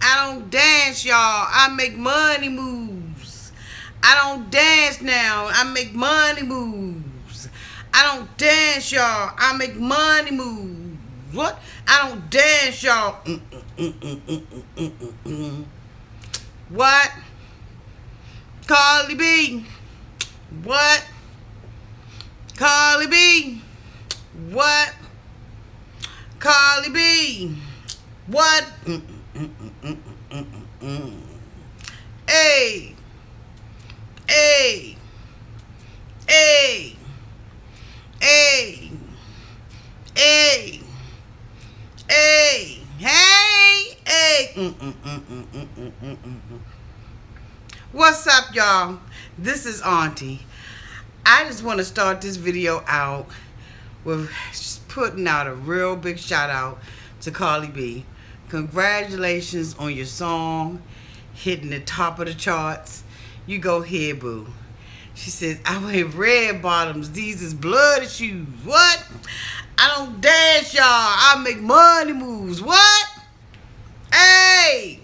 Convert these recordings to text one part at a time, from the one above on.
I don't dance, y'all. I make money moves. I don't dance now. I make money moves. I don't dance, y'all. I make money moves. What? I don't dance, y'all. What? Carly B. What? Carly B. What? Carly B. What? Hey. Hey. Hey. Hey. Hey. Hey. Hey. Hey. What's up, y'all? This is Auntie. I just want to start this video out with putting out a real big shout out to Carly B. Congratulations on your song hitting the top of the charts. You go here, boo. She says, I wear red bottoms. These is bloody shoes. What? I don't dance, y'all. I make money moves. What? Hey.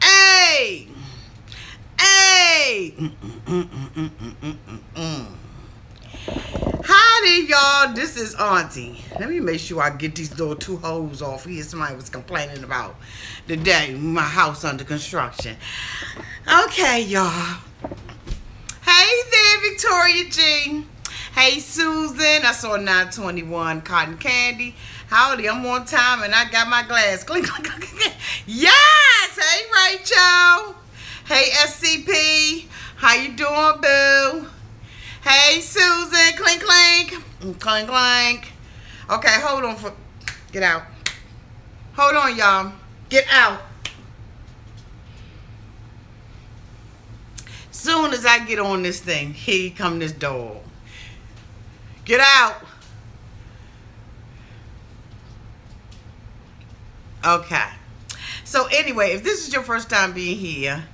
Hey. Hey. Howdy, y'all. This is Auntie. Let me make sure I get these little two hoes off here. Somebody was complaining about today. My house under construction. Okay, y'all. Hey there, Victoria G. Hey, Susan. I saw 921 Cotton Candy. Howdy, I'm on time and I got my glass. Clink, clink, clink. Yes. Hey, Rachel. Hey, SCP. How you doing, boo? Hey, Susan. Clink, clink. Clink, clink. Okay, hold on. Get out. Hold on, y'all. Get out. Soon as I get on this thing, here come this dog. Get out. Okay. So anyway, if this is your first time being here,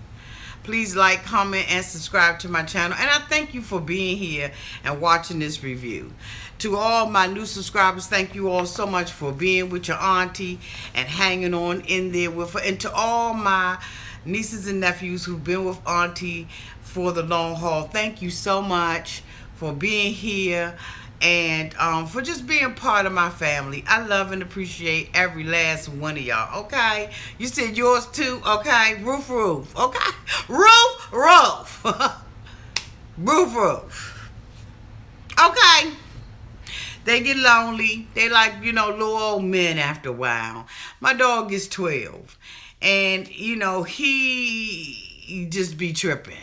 please like, comment, and subscribe to my channel. And I thank you for being here and watching this review. To all my new subscribers, thank you all so much for being with your auntie and hanging on in there with her. And to all my nieces and nephews who've been with auntie for the long haul, thank you so much for being here and for just being part of my family. I love and appreciate every last one of y'all, okay? You said yours too, okay? Roof, okay? Roof. Roof. Okay. They get lonely. They like, little old men after a while. My dog is 12. And, he just be tripping.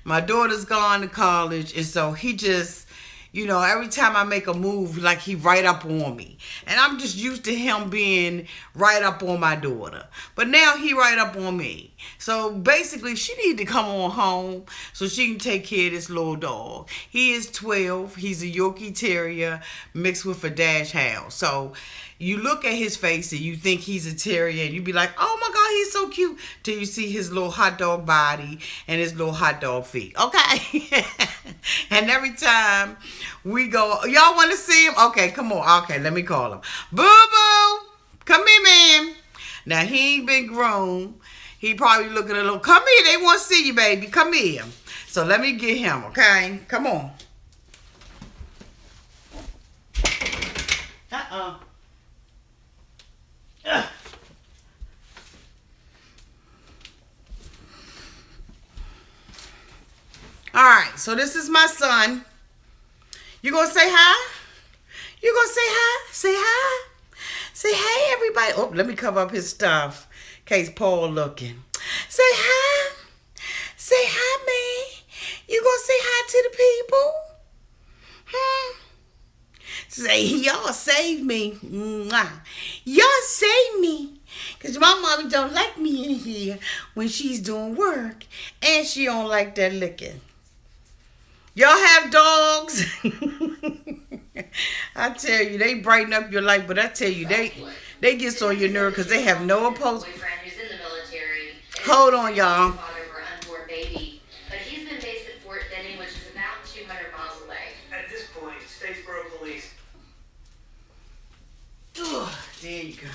My daughter's gone to college. And so he just, every time I make a move, like he right up on me. And I'm just used to him being right up on my daughter. But now he right up on me. So basically, she need to come on home so she can take care of this little dog. He is 12. He's a Yorkie Terrier mixed with a Dash Hound. So you look at his face and you think he's a terrier and you be like, oh my God, he's so cute. Till you see his little hot dog body and his little hot dog feet. Okay. And every time we go, y'all want to see him? Okay, come on. Okay, let me call him. Boo boo. Come here, man. Now he ain't been grown. He probably looking a little, come here. They want to see you, baby. Come here. So let me get him, okay? Come on. Alright, so this is my son. You gonna say hi? You gonna say hi? Say hi. Say hey, everybody. Oh, let me cover up his stuff in case Paul looking. Say hi. Say hi, man. You gonna say hi to the people? Say, y'all save me. Mwah. Y'all save me. Because my mommy don't like me in here when she's doing work. And she don't like that licking. Y'all have dogs? I tell you, they brighten up your life. But I tell you, they get on your nerve because they have no opposed. Hold on, y'all. There you go.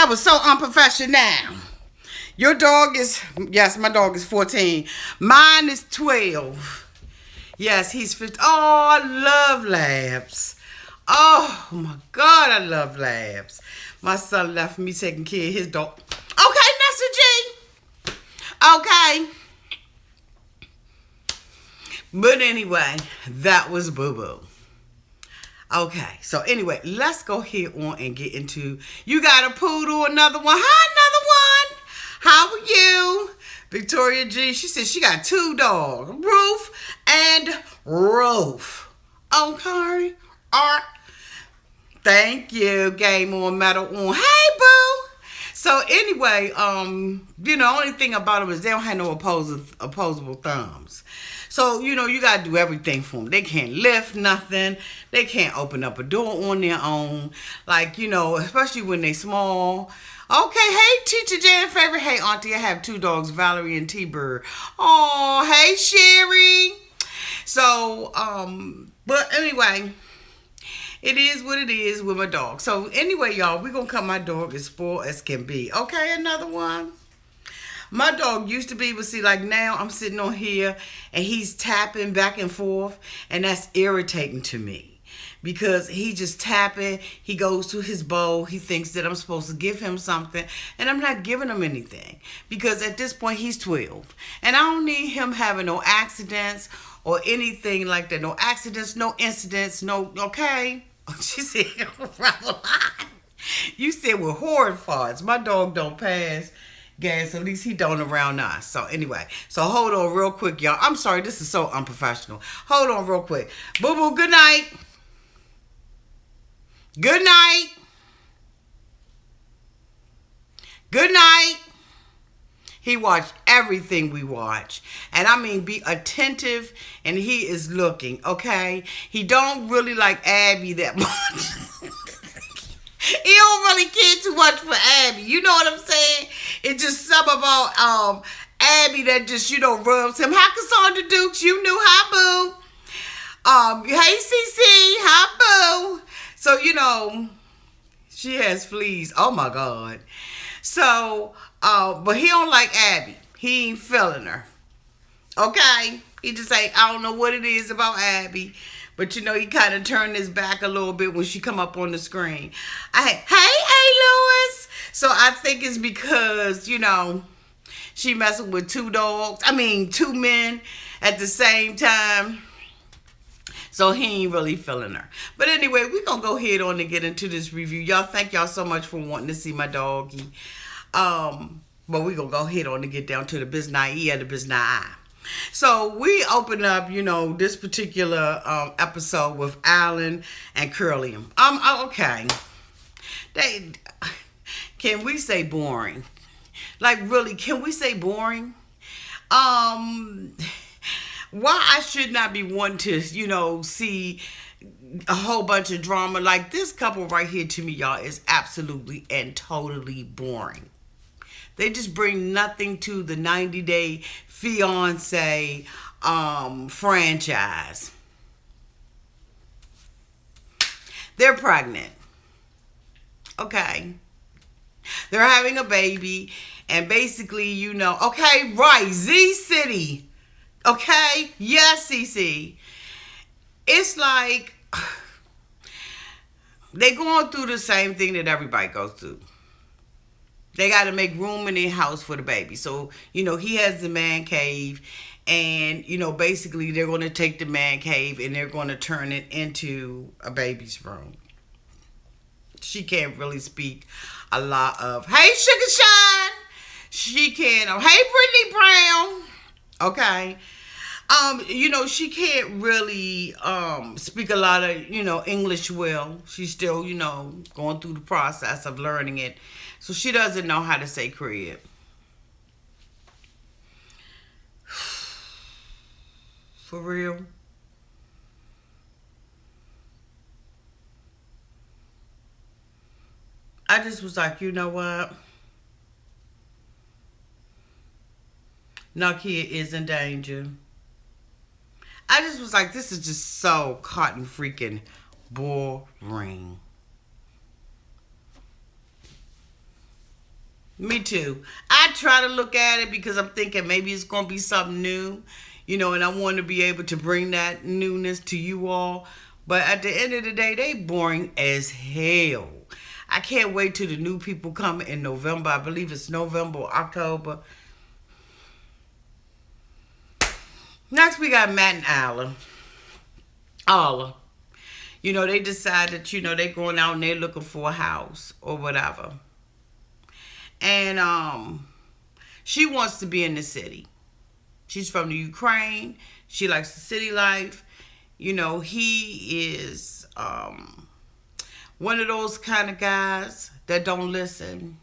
That was so unprofessional. Your dog is, yes, my dog is 14. Mine is 12. Yes, he's 15. Oh, I love labs. Oh, my God, I love labs. My son left me taking care of his dog. Okay, Nessa G. Okay. But anyway, that was boo-boo. Okay, so anyway, let's go here on and get into, you got a poodle, another one. Hi, another one. How are you? Victoria G, she said she got 2 dogs, Roof and Roof. Okay, all right. Thank you, Game on, Metal on. Hey, boo. So anyway, only thing about them is they don't have no opposable thumbs. So, you got to do everything for them. They can't lift nothing. They can't open up a door on their own. Like, especially when they small. Okay, hey, Teacher Jan favorite. Hey, Auntie, I have 2 dogs, Valerie and T-Bird. Oh, hey, Sherry. So, but anyway, it is what it is with my dog. So, anyway, y'all, we're going to cut my dog as spoiled as can be. Okay, another one. My dog used to be, but see, like now I'm sitting on here and he's tapping back and forth, and that's irritating to me because he just tapping. He goes to his bowl. He thinks that I'm supposed to give him something, and I'm not giving him anything because at this point he's 12, and I don't need him having no accidents or anything like that. No accidents, no incidents, no. Okay, she said, you said with horrid farts. My dog don't pass gas, at least he don't around us. So anyway, so hold on real quick, y'all. I'm sorry, this is so unprofessional. Hold on real quick. Boo boo, good night. Good night. Good night. He watched everything we watch. And I mean, be attentive, and he is looking, okay? He don't really like Abby that much. He don't really care too much for Abby. You know what I'm saying? It's just something about Abby that just, rubs him. Hi, Cassandra Dukes. You knew. Hi, boo. Hey, CC. Hi, boo. So, she has fleas. Oh, my God. So, but he don't like Abby. He ain't feeling her. Okay? He just say, I don't know what it is about Abby. But, he kind of turned his back a little bit when she come up on the screen. Hey, Lewis. So, I think it's because, she messing with 2 dogs. 2 men at the same time. So, he ain't really feeling her. But anyway, we're going to go ahead on and get into this review. Y'all, thank y'all so much for wanting to see my doggy. But we're going to go ahead on and get down to the business E and the business. So we open up, this particular episode with Alan and Curlium. Okay. Can we say boring? Like, really, can we say boring? Why I should not be wanting to, see a whole bunch of drama. Like, this couple right here to me, y'all, is absolutely and totally boring. They just bring nothing to the 90-Day Fiancé franchise. They're pregnant. Okay. They're having a baby. And basically, okay, right, Z City. Okay? Yes, CC. It's like they're going through the same thing that everybody goes through. They got to make room in their house for the baby. So, he has the man cave. And, basically they're going to take the man cave and they're going to turn it into a baby's room. She can't really speak a lot of, hey, Sugar Shine. She can, hey, Brittany Brown. Okay. She can't really speak a lot of, English well. She's still, going through the process of learning it. So she doesn't know how to say crib. For real. I just was like, you know what? Nakia is in danger. I just was like, this is just so cotton freaking boring. Me too. I try to look at it because I'm thinking maybe it's going to be something new, and I want to be able to bring that newness to you all. But at the end of the day, they boring as hell. I can't wait till the new people come in November. I believe it's November or October. Next, we got Matt and Alla. They decided, they going out and they looking for a house or whatever. And she wants to be in the city. She's from the Ukraine. She likes the city life. He is one of those kind of guys that don't listen.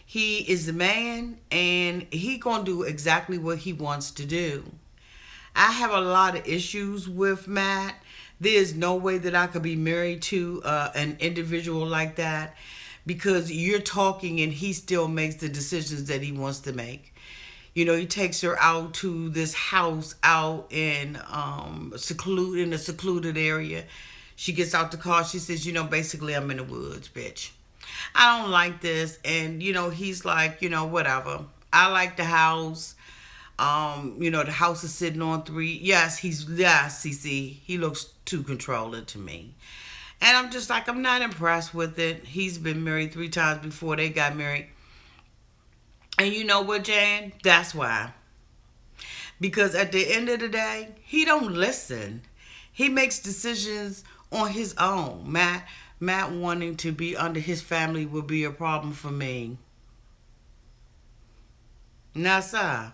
He is the man, and he gonna do exactly what he wants to do. I have a lot of issues with Matt. There's no way that I could be married to an individual like that, because you're talking and he still makes the decisions that he wants to make. He takes her out to this house out in a secluded area. She gets out the car. She says, basically I'm in the woods, bitch. I don't like this. And, he's like, whatever. I like the house. The house is sitting on 3. Yes, CC. He looks too controlling to me. And I'm just like, I'm not impressed with it. He's been married 3 times before they got married. And you know what, Jan? That's why. Because at the end of the day, he don't listen. He makes decisions on his own. Matt wanting to be under his family would be a problem for me. Now, sir,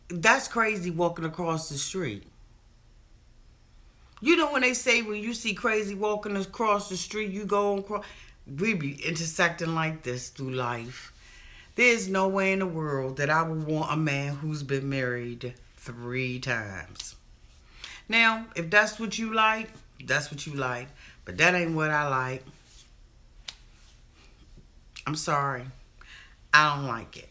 that's crazy walking across the street. When they say when you see crazy walking across the street, you go across. We be intersecting like this through life. There's no way in the world that I would want a man who's been married 3 times. Now, if that's what you like, that's what you like. But that ain't what I like. I'm sorry. I don't like it.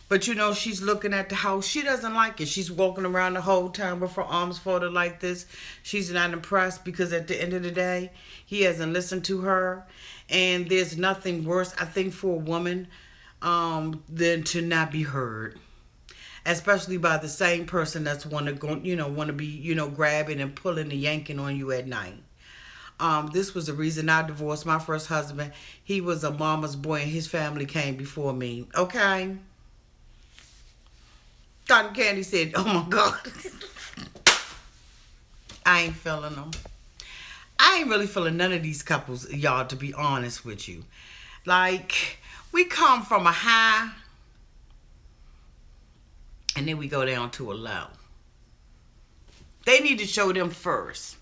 But she's looking at the house. She doesn't like it. She's walking around the whole time with her arms folded like this. She's not impressed because at the end of the day, he hasn't listened to her. And there's nothing worse, I think, for a woman than to not be heard. Especially by the same person that's want to be, grabbing and pulling and yanking on you at night. This was the reason I divorced my first husband. He was a mama's boy and his family came before me. Okay? Cotton Candy said, oh my God. I ain't feeling them. I ain't really feeling none of these couples, y'all, to be honest with you. Like, we come from a high and then we go down to a low. They need to show them first.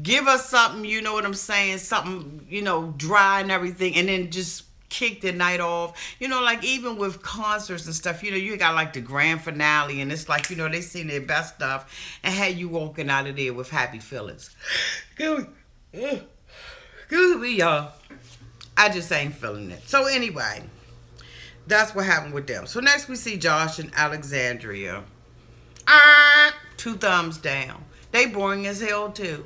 Give us something, you know what I'm saying? Something, dry and everything, and then just kick the night off. Like even with concerts and stuff, you got like the grand finale, and it's like, they seen their best stuff and had you walking out of there with happy feelings. Excuse me, y'all. I just ain't feeling it. So anyway, that's what happened with them. So next we see Josh and Alexandria. 2 thumbs down. They boring as hell too.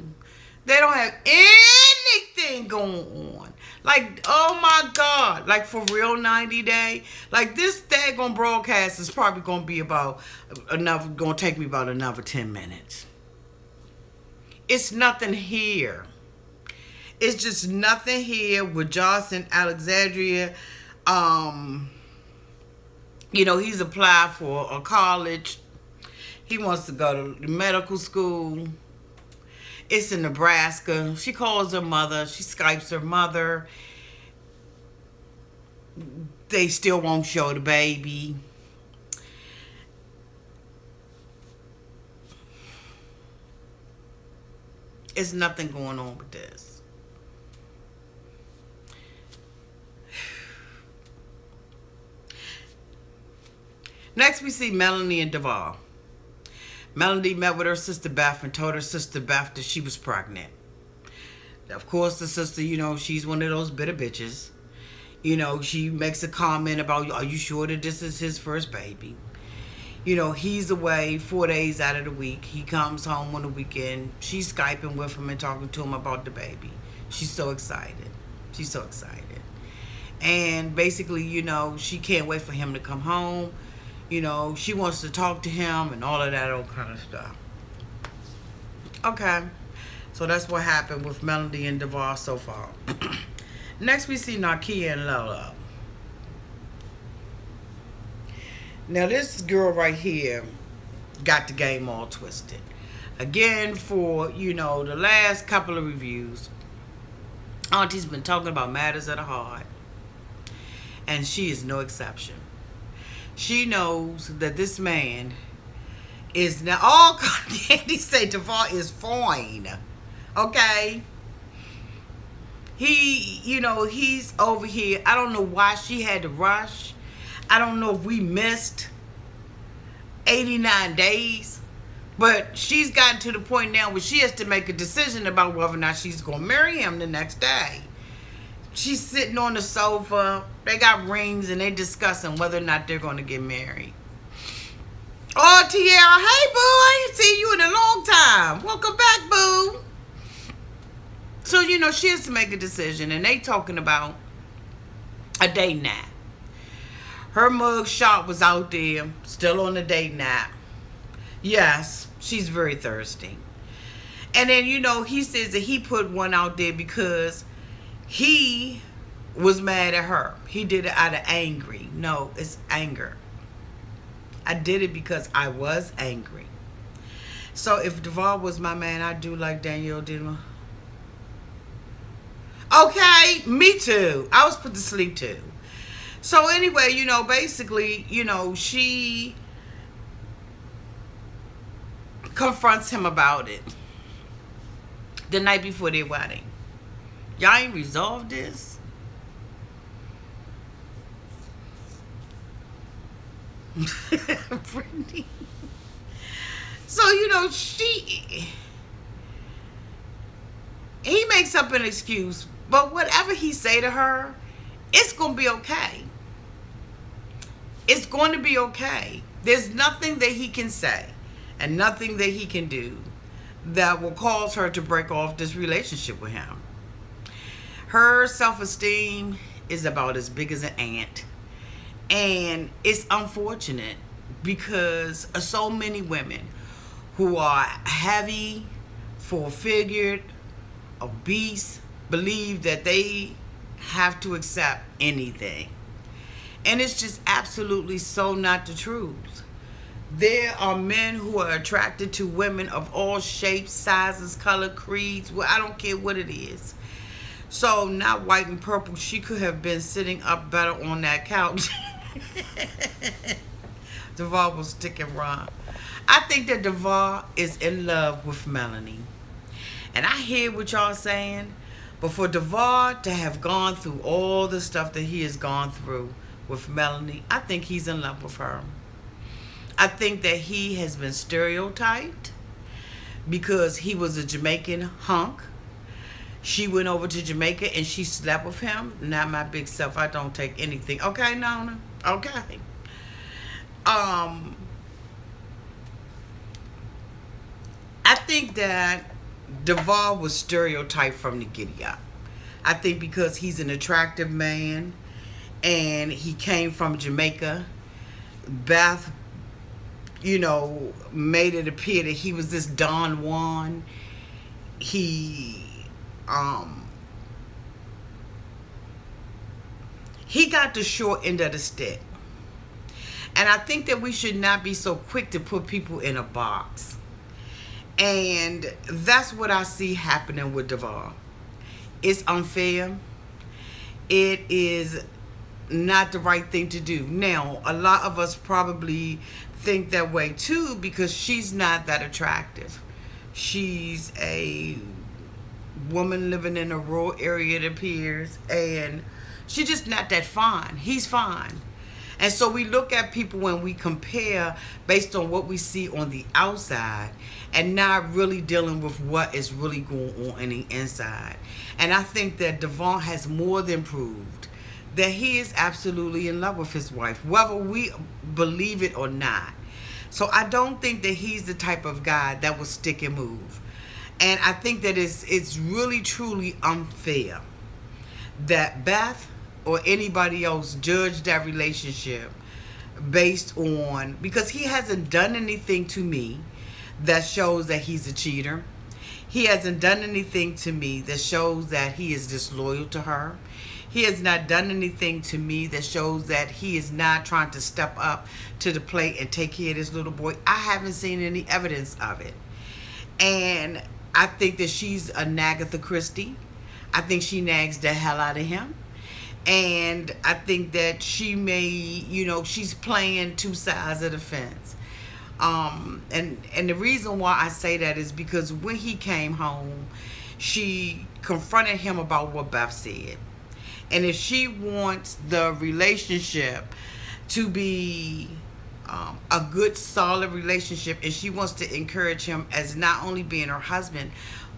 They don't have anything going on. Like, oh my God. Like, for real, 90 Day. Like, this daggone broadcast is probably going to be going to take me about another 10 minutes. It's nothing here. It's just nothing here with Josh and Alexandria. He's applied for a college. He wants to go to medical school. It's in Nebraska. She calls her mother. She Skypes her mother. They still won't show the baby. It's nothing going on with this. Next, we see Melanie and Duvall. Melanie met with her sister Beth and told her sister Beth that she was pregnant. Of course, the sister, she's one of those bitter bitches. She makes a comment about, are you sure that this is his first baby? He's away 4 days out of the week. He comes home on the weekend. She's Skyping with him and talking to him about the baby. She's so excited. And basically, she can't wait for him to come home. She wants to talk to him and all of that old kind of stuff. Okay. So that's what happened with Melody and DeVar so far. Next, we see Nakia and Lolo. Now, this girl right here got the game all twisted. Again, for, the last couple of reviews, Auntie's been talking about matters of the heart. And she is no exception. She knows that this man is now... Oh, Candy say DeVar is fine. Okay? He's over here. I don't know why she had to rush. I don't know if we missed 89 days. But she's gotten to the point now where she has to make a decision about whether or not she's going to marry him the next day. She's sitting on the sofa. They got rings and they're discussing whether or not they're going to get married. Oh, Tiara, hey, boo. I ain't seen you in a long time. Welcome back, boo. So, she has to make a decision. And they talking about a date night. Her mug shot was out there, still on the date night. Yes, she's very thirsty. And then, he says that he put one out there because he was mad at her. He did it out of angry. No, it's anger. I did it because I was angry. So if DeVar was my man, I'd do like Danielle did. Okay, me too. I was put to sleep too. So anyway, basically, she confronts him about it the night before their wedding. Y'all ain't resolved this? Brittany. So, he makes up an excuse, but whatever he say to her, it's going to be okay. It's going to be okay. There's nothing that he can say and nothing that he can do that will cause her to break off this relationship with him. Her self-esteem is about as big as an ant. And it's unfortunate because so many women who are heavy, full-figured, obese, believe that they have to accept anything. And it's just absolutely so not the truth. There are men who are attracted to women of all shapes, sizes, color, creeds. Well, I don't care what it is. So, not white and purple. She could have been sitting up better on that couch. DeVar was sticking around. I think that DeVar is in love with Melanie. And I hear what y'all saying. But for DeVar to have gone through all the stuff that he has gone through with Melanie, I think he's in love with her. I think that he has been stereotyped because he was a Jamaican hunk. She went over to Jamaica and she slept with him. Not my big self. I don't take anything. Okay, Nona? Okay. I think that DeVar was stereotyped from the giddy up. I think because he's an attractive man and he came from Jamaica, Beth, made it appear that he was this Don Juan. He got the short end of the stick. And I think that we should not be so quick to put people in a box. And that's what I see happening with DeVar. It's unfair. It is not the right thing to do. Now, a lot of us probably think that way too because she's not that attractive. She's a woman living in a rural area, it appears, and she's just not that fine. He's fine. And so we look at people when we compare based on what we see on the outside and not really dealing with what is really going on in the inside. And I think that DeVar has more than proved that he is absolutely in love with his wife, whether we believe it or not. So I don't think that he's the type of guy that will stick and move. And I think that it's really, truly unfair that Beth or anybody else judge that relationship based on, because he hasn't done anything to me that shows that he's a cheater. He hasn't done anything to me that shows that he is disloyal to her. He has not done anything to me that shows that he is not trying to step up to the plate and take care of this little boy. I haven't seen any evidence of it. And I think that she's a Agatha Christie. I think she nags the hell out of him. And I think that she may, she's playing two sides of the fence. And the reason why I say that is because when he came home, she confronted him about what Beth said. And if she wants the relationship to be a good, solid relationship, and she wants to encourage him as not only being her husband,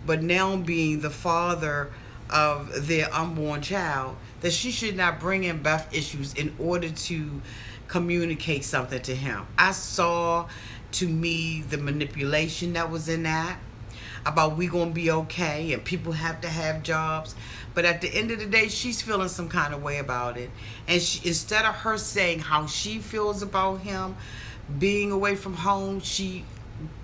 but now being the father of their unborn child, that she should not bring in Beth issues in order to communicate something to him. I saw, to me, the manipulation that was in that, about we gonna be okay and people have to have jobs. But at the end of the day, she's feeling some kind of way about it. And instead of her saying how she feels about him being away from home, she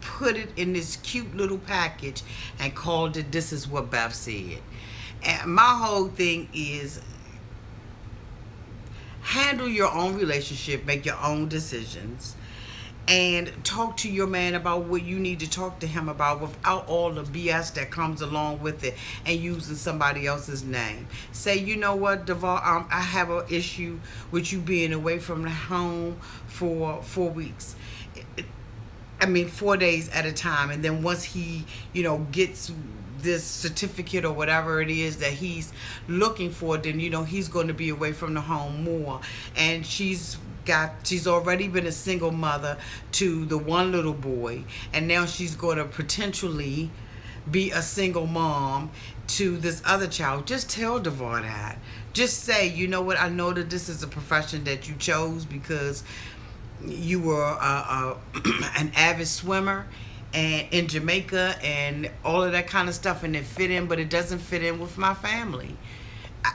put it in this cute little package and called it, "This is what Beth said." And my whole thing is, handle your own relationship, make your own decisions, and talk to your man about what you need to talk to him about without all the BS that comes along with it and using somebody else's name. Say, you know what, Duval, I have an issue with you being away from the home for 4 weeks. 4 days at a time. And then once he, gets this certificate or whatever it is that he's looking for, then, he's going to be away from the home more. And she's already been a single mother to the one little boy, and now she's going to potentially be a single mom to this other child. Just tell Devar that. Just say, you know what, I know that this is a profession that you chose because you were an avid swimmer and in Jamaica and all of that kind of stuff, and it fit in, but it doesn't fit in with my family.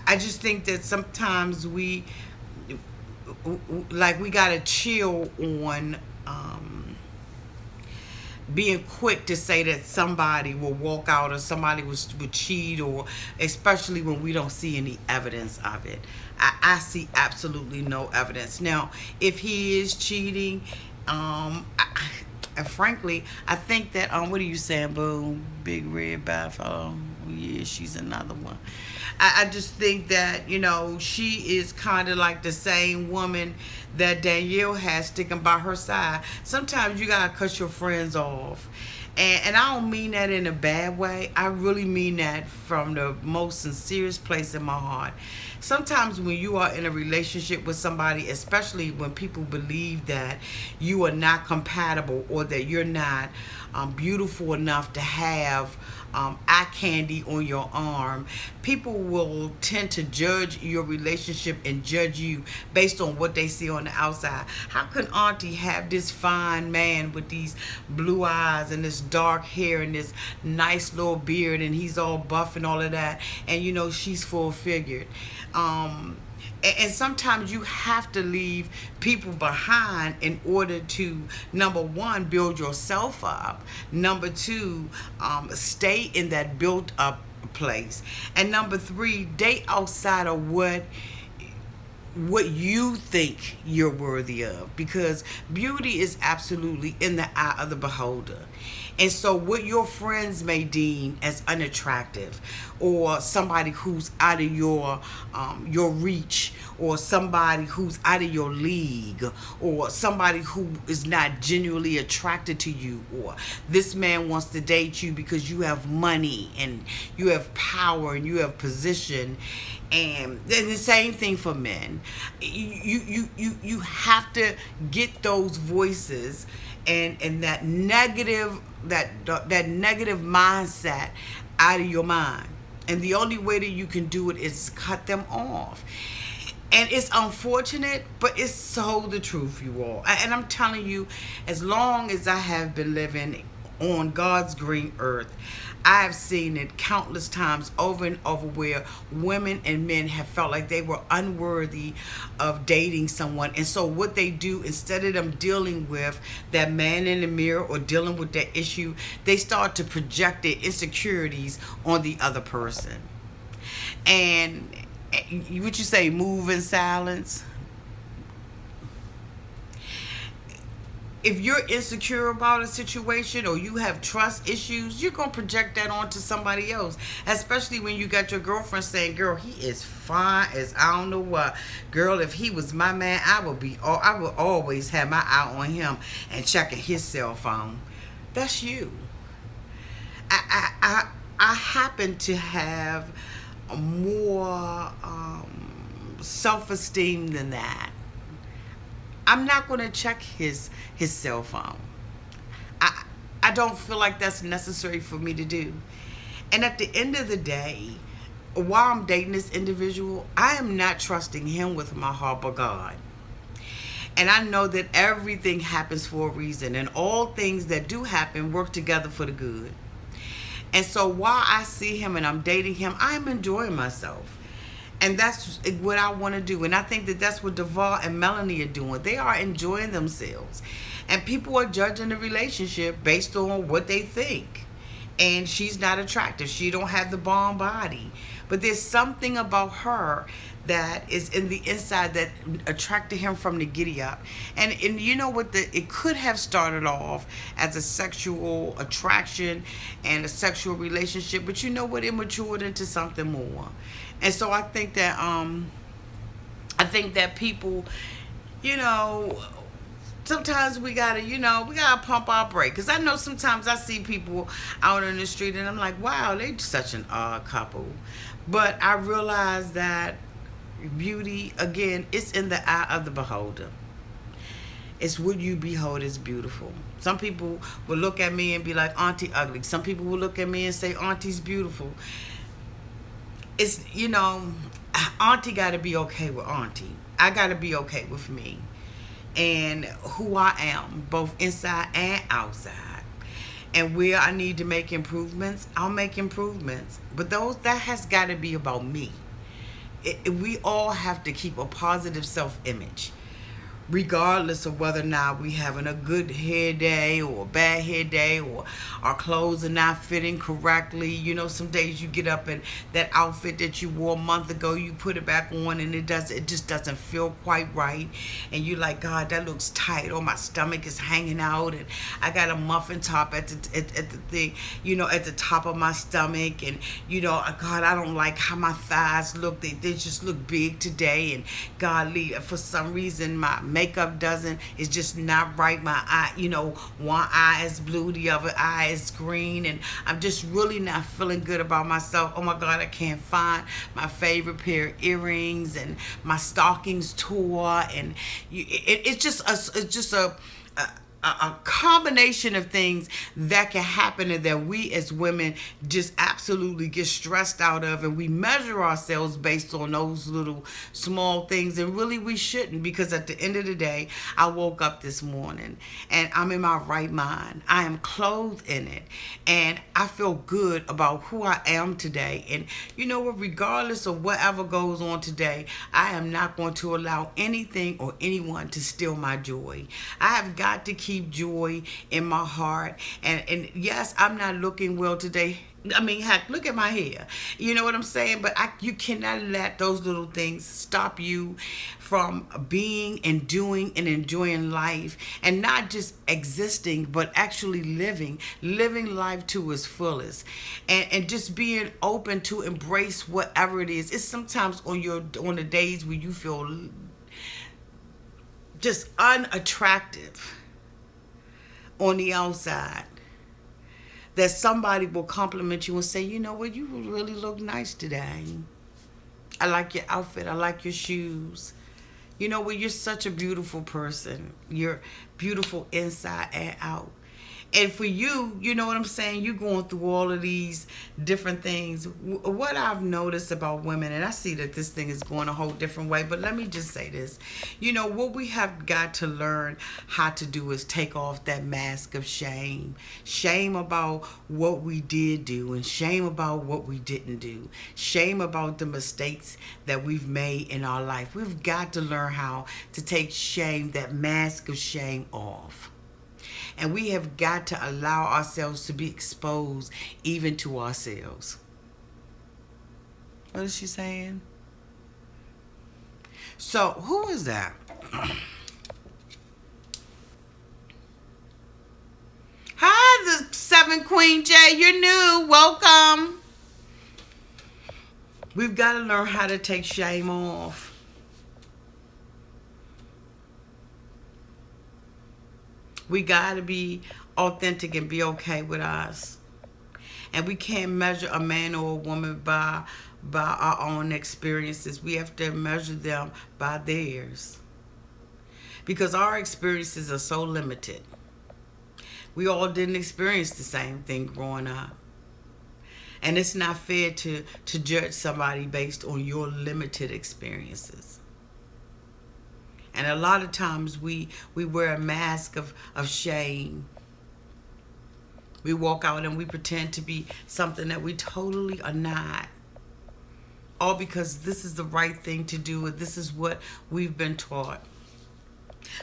I just think that sometimes we gotta chill on being quick to say that somebody will walk out or somebody would cheat, or especially when we don't see any evidence of it. I see absolutely no evidence. Now, if he is cheating, and frankly, I think that what are you saying, Boo? Big Red Beth? Oh yeah, she's another one. I just think that, she is kind of like the same woman that Danielle has sticking by her side. Sometimes you gotta cut your friends off. And I don't mean that in a bad way. I really mean that from the most sincerest place in my heart. Sometimes when you are in a relationship with somebody, especially when people believe that you are not compatible or that you're not beautiful enough to have eye candy on your arm, people will tend to judge your relationship and judge you based on what they see on the outside. How can Auntie have this fine man with these blue eyes and this dark hair and this nice little beard, and he's all buff and all of that, and she's full figured? And sometimes you have to leave people behind in order to, number one, build yourself up. Number two, stay in that built up place. And number three, date outside of what you think you're worthy of, because beauty is absolutely in the eye of the beholder. And so what your friends may deem as unattractive, or somebody who's out of your reach, or somebody who's out of your league, or somebody who is not genuinely attracted to you, or this man wants to date you because you have money and you have power and you have position. And the same thing for men. You have to get those voices and that negative mindset out of your mind. And the only way that you can do it is cut them off. And it's unfortunate, but it's so the truth, you all. And I'm telling you, as long as I have been living on God's green earth. I have seen it countless times over and over where women and men have felt like they were unworthy of dating someone. And so what they do, instead of them dealing with that man in the mirror or dealing with that issue, they start to project their insecurities on the other person. And would you say move in silence? If you're insecure about a situation or you have trust issues, you're going to project that onto somebody else. Especially when you got your girlfriend saying, girl, he is fine as I don't know what. Girl, if he was my man, I would always have my eye on him and checking his cell phone. That's you. I happen to have more self-esteem than that. I'm not going to check his cell phone. I don't feel like that's necessary for me to do. And at the end of the day, while I'm dating this individual, I am not trusting him with my heart but God. And I know that everything happens for a reason, and all things that do happen work together for the good. And so while I see him and I'm dating him, I'm enjoying myself. And that's what I want to do. And I think that that's what Duvall and Melanie are doing. They are enjoying themselves. And people are judging the relationship based on what they think. And she's not attractive. She don't have the bomb body. But there's something about her that is in the inside that attracted him from the giddy up. And you know what? It could have started off as a sexual attraction and a sexual relationship. But you know what? It matured into something more. And so I think that people, sometimes we gotta pump our brake. Because I know sometimes I see people out on the street and I'm like, wow, they're such an odd couple. But I realize that beauty, again, it's in the eye of the beholder. It's what you behold is beautiful. Some people will look at me and be like, Auntie ugly. Some people will look at me and say, Auntie's beautiful. It's, Auntie got to be okay with Auntie. I got to be okay with me and who I am, both inside and outside. And where I need to make improvements, I'll make improvements. But that has got to be about me. We all have to keep a positive self-image, regardless of whether or not we having a good hair day or a bad hair day, or our clothes are not fitting correctly. Some days you get up and that outfit that you wore a month ago, you put it back on and it just doesn't feel quite right. And you're like, God, that looks tight, or my stomach is hanging out, and I got a muffin top at the thing, at the top of my stomach, and God, I don't like how my thighs look. They just look big today, and godly, for some reason my makeup is just not right. My eye, one eye is blue, the other eye is green, and I'm just really not feeling good about myself. Oh my God, I can't find my favorite pair of earrings, and my stockings tore, and it's just a combination of things that can happen and that we as women just absolutely get stressed out of, and we measure ourselves based on those little small things, and really we shouldn't, because at the end of the day, I woke up this morning and I'm in my right mind. I am clothed in it, and I feel good about who I am today. And you know what, regardless of whatever goes on today, I am not going to allow anything or anyone to steal my joy. I have got to keep joy in my heart. And yes, I'm not looking well today. I mean, heck, look at my hair. You know what I'm saying? But you cannot let those little things stop you from being and doing and enjoying life, and not just existing, but actually living life to its fullest, and just being open to embrace whatever it is. It's sometimes on the days where you feel just unattractive on the outside, that somebody will compliment you and say, you know what, you really look nice today. I like your outfit. I like your shoes. You know what, you're such a beautiful person. You're beautiful inside and out. And for you, you know what I'm saying? You going through all of these different things. What I've noticed about women, and I see that this thing is going a whole different way, but let me just say this. You know, what we have got to learn how to do is take off that mask of shame. Shame about what we did do, and shame about what we didn't do. Shame about the mistakes that we've made in our life. We've got to learn how to take shame, that mask of shame, off. And we have got to allow ourselves to be exposed even to ourselves. What is she saying? So, who is that? Hi, the 7 Queen J. You're new. Welcome. We've got to learn how to take shame off. We got to be authentic and be okay with us. And we can't measure a man or a woman by our own experiences. We have to measure them by theirs. Because our experiences are so limited. We all didn't experience the same thing growing up. And it's not fair to judge somebody based on your limited experiences. And a lot of times we wear a mask of shame. We walk out and we pretend to be something that we totally are not. All because this is the right thing to do, and this is what we've been taught.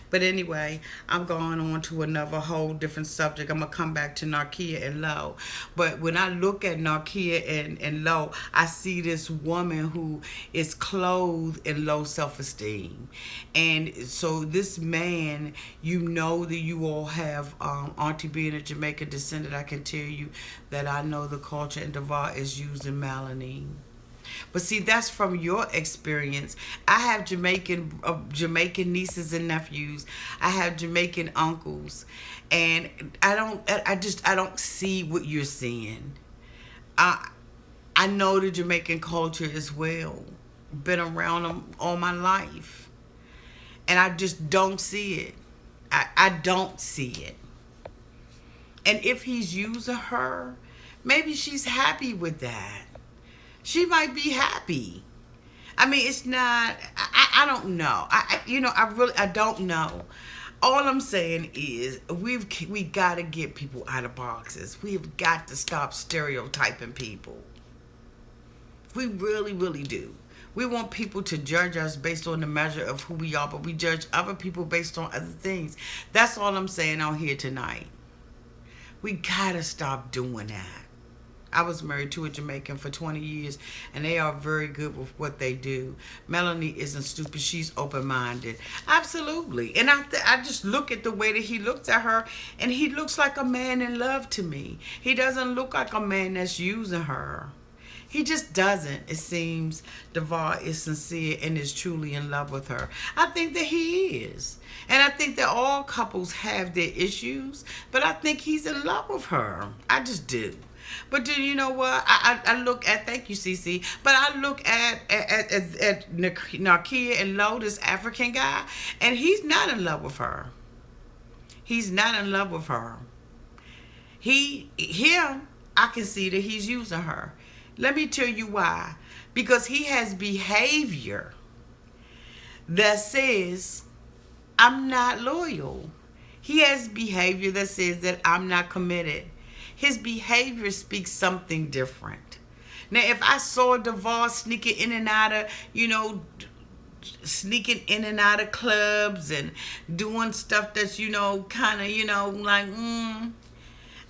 But anyway, I'm going on to another whole different subject. I'm going to come back to Narkia and Lo. But when I look at Narkia and Lo, I see this woman who is clothed in low self-esteem. And so this man, you know that you all have, Auntie being a Jamaican descendant, I can tell you that I know the culture in Devar is using melanin. But see, that's from your experience. I have Jamaican nieces and nephews. I have Jamaican uncles, and I don't see what you're seeing. I know the Jamaican culture as well. Been around them all my life, and I just don't see it. I don't see it. And if he's using her, maybe she's happy with that. She might be happy. I mean, it's not, I don't know. I don't know. All I'm saying is we got to get people out of boxes. We've got to stop stereotyping people. We really, really do. We want people to judge us based on the measure of who we are, but we judge other people based on other things. That's all I'm saying out here tonight. We got to stop doing that. I was married to a Jamaican for 20 years, and they are very good with what they do. Melanie isn't stupid. She's open-minded. Absolutely. And I just look at the way that he looks at her, and he looks like a man in love to me. He doesn't look like a man that's using her. He just doesn't. It seems Devar is sincere and is truly in love with her. I think that he is. And I think that all couples have their issues, but I think he's in love with her. I just do. But then you know what? I look at, thank you, Cece, but I look at Narkia and Lo, this African guy, and he's not in love with her. He's not in love with her. Him, I can see that he's using her. Let me tell you why. Because he has behavior that says, I'm not loyal. He has behavior that says that I'm not committed. His behavior speaks something different. Now, if I saw Devar sneaking in and out of, clubs and doing stuff that's, kind of, like,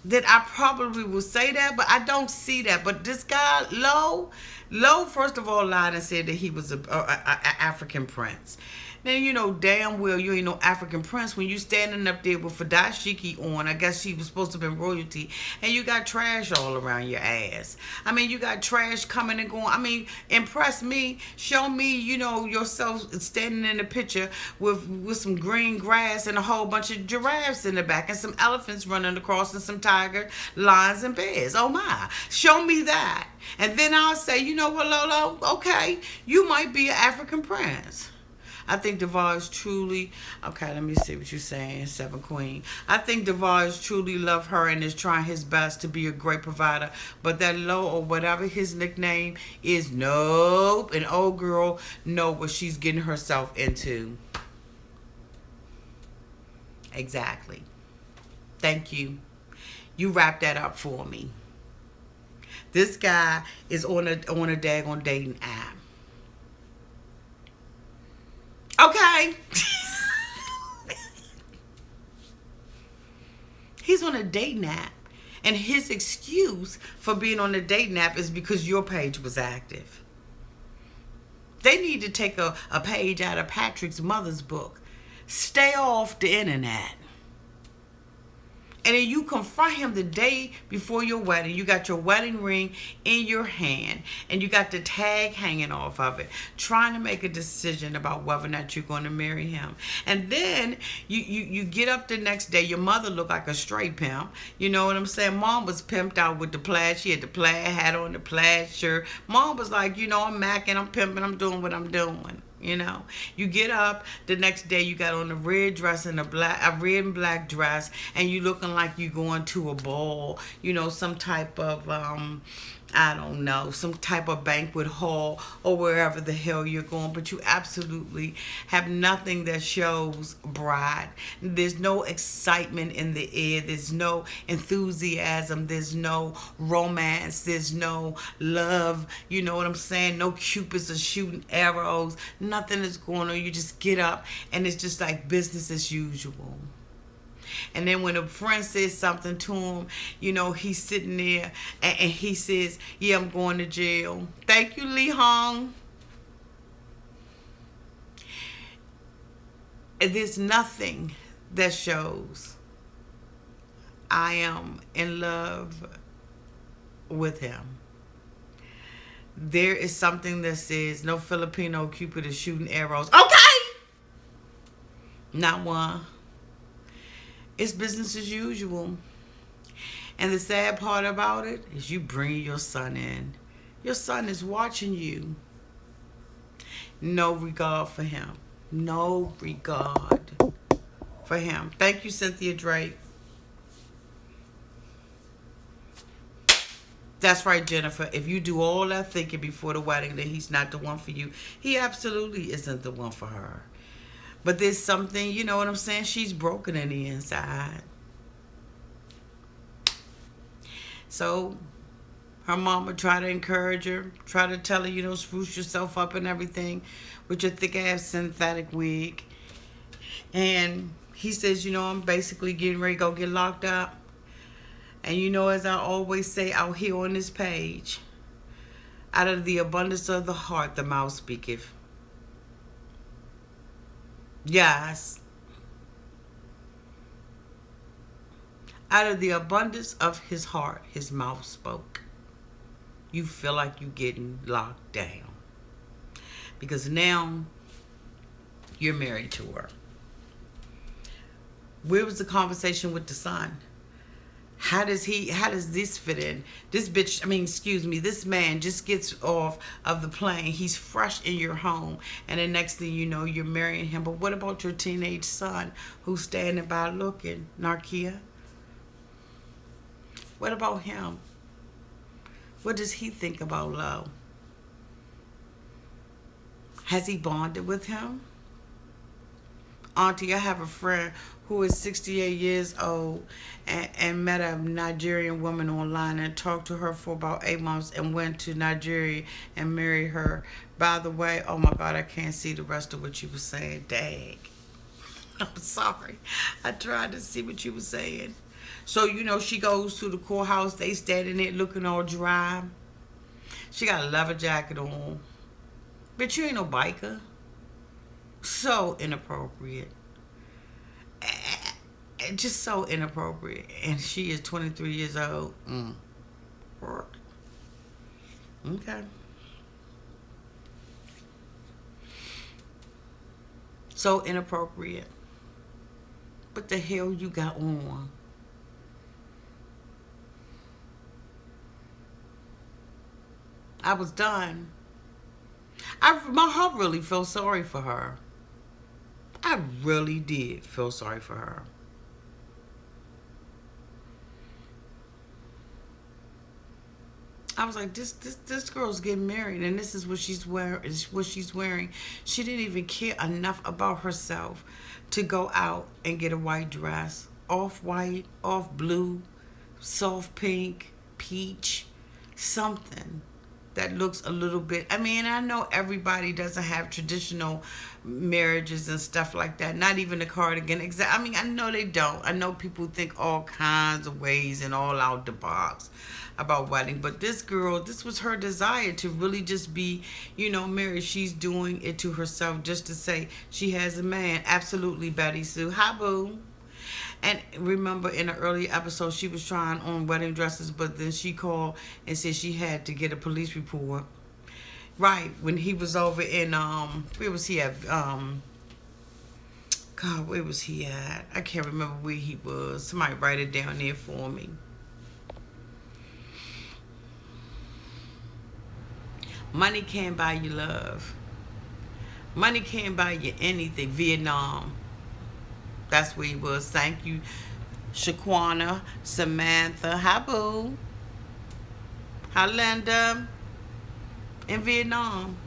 that I probably would say that, but I don't see that. But this guy, Lo, first of all, lied and said that he was a African prince. Now, you know damn well you ain't no African prince when you standing up there with a dashiki on. I guess she was supposed to have been royalty. And you got trash all around your ass. I mean, you got trash coming and going. I mean, impress me. Show me, yourself standing in the picture with some green grass and a whole bunch of giraffes in the back and some elephants running across and some tiger, lions, and bears. Oh, my. Show me that. And then I'll say, you know what, Lolo? Okay, you might be an African prince. I think Devar is truly okay. Let me see what you're saying, Seven Queen. I think Devar is truly love her and is trying his best to be a great provider. But that low or whatever his nickname is, nope. An old girl know what she's getting herself into. Exactly. Thank you. You wrap that up for me. This guy is on a daggone dating app. Okay. He's on a dating app. And his excuse for being on the dating app is because your page was active. They need to take a page out of Patrick's mother's book. Stay off the internet. And then you confront him the day before your wedding. You got your wedding ring in your hand. And you got the tag hanging off of it. Trying to make a decision about whether or not you're going to marry him. And then you get up the next day. Your mother looked like a straight pimp. You know what I'm saying? Mom was pimped out with the plaid. She had the plaid hat on, the plaid shirt. Mom was like, I'm macking, I'm pimping, I'm doing what I'm doing. You get up the next day, you got on a red dress and a red and black dress, and you looking like you going to a ball, some type of I don't know, some type of banquet hall or wherever the hell you're going, but you absolutely have nothing that shows bride. There's no excitement in the air. There's no enthusiasm. There's no romance. There's no love. You know what I'm saying? No cupids are shooting arrows. Nothing is going on. You just get up and it's just like business as usual. And then when a friend says something to him, he's sitting there and he says, yeah, I'm going to jail. Thank you, Lee Hong. There's nothing that shows I am in love with him. There is something that says no Filipino Cupid is shooting arrows. Okay! Not one. It's business as usual. And the sad part about it is you bring your son in. Your son is watching you. No regard for him. No regard for him. Thank you, Cynthia Drake. That's right, Jennifer. If you do all that thinking before the wedding that he's not the one for you, he absolutely isn't the one for her. But there's something, you know what I'm saying? She's broken in the inside. So her mama try to encourage her, try to tell her, spruce yourself up and everything with your thick ass synthetic wig. And he says, I'm basically getting ready to go get locked up. And as I always say out here on this page, out of the abundance of the heart, the mouth speaketh. Yes. Out of the abundance of his heart, his mouth spoke. You feel like you're getting locked down. Because now you're married to her. Where was the conversation with the son? How does this fit in? This man just gets off of the plane. He's fresh in your home. And the next thing you know, you're marrying him. But what about your teenage son who's standing by looking, Narkia? What about him? What does he think about love? Has he bonded with him? Auntie, I have a friend who is 68 years old and met a Nigerian woman online and talked to her for about 8 months and went to Nigeria and married her. By the way, oh my God, I can't see the rest of what you were saying. Dang. I'm sorry. I tried to see what you were saying. So, she goes to the courthouse. They standing there looking all dry. She got a leather jacket on. But you ain't no biker. So inappropriate. Just so inappropriate. And she is 23 years old. Okay. So inappropriate. What the hell you got on? I was done. My heart really felt sorry for her. I really did feel sorry for her. I was like, this girl's getting married, and this is what she's wearing. Is what she's wearing. She didn't even care enough about herself to go out and get a white dress, off white, off blue, soft pink, peach, something that looks a little bit. I mean, I know everybody doesn't have traditional marriages and stuff like that. Not even the cardigan. I mean, I know they don't. I know people think all kinds of ways and all out the box about wedding. But this girl, this was her desire to really just be, married. She's doing it to herself just to say she has a man. Absolutely, Betty Sue. Hi, boo. And remember, in an earlier episode, she was trying on wedding dresses, but then she called and said she had to get a police report. Right, when he was over in, where was he at? God, where was he at? I can't remember where he was. Somebody write it down there for me. Money can't buy you love. Money can't buy you anything. Vietnam. That's where he was. Thank you, Shaquana, Samantha. Hi, boo. Hi, Linda. In Vietnam.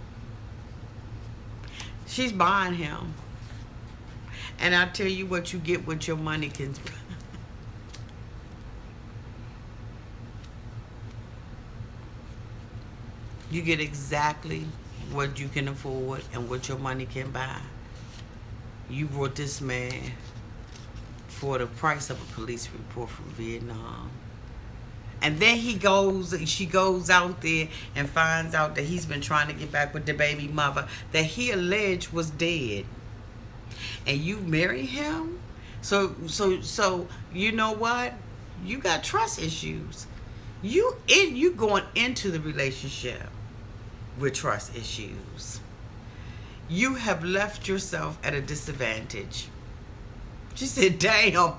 She's buying him. And I'll tell you what, you get what your money can buy. You get exactly what you can afford and what your money can buy. You brought this man for the price of a police report from Vietnam. And then she goes out there and finds out that he's been trying to get back with the baby mother that he alleged was dead. And you marry him? So you know what? You got trust issues. You going into the relationship with trust issues. You have left yourself at a disadvantage. She said, damn.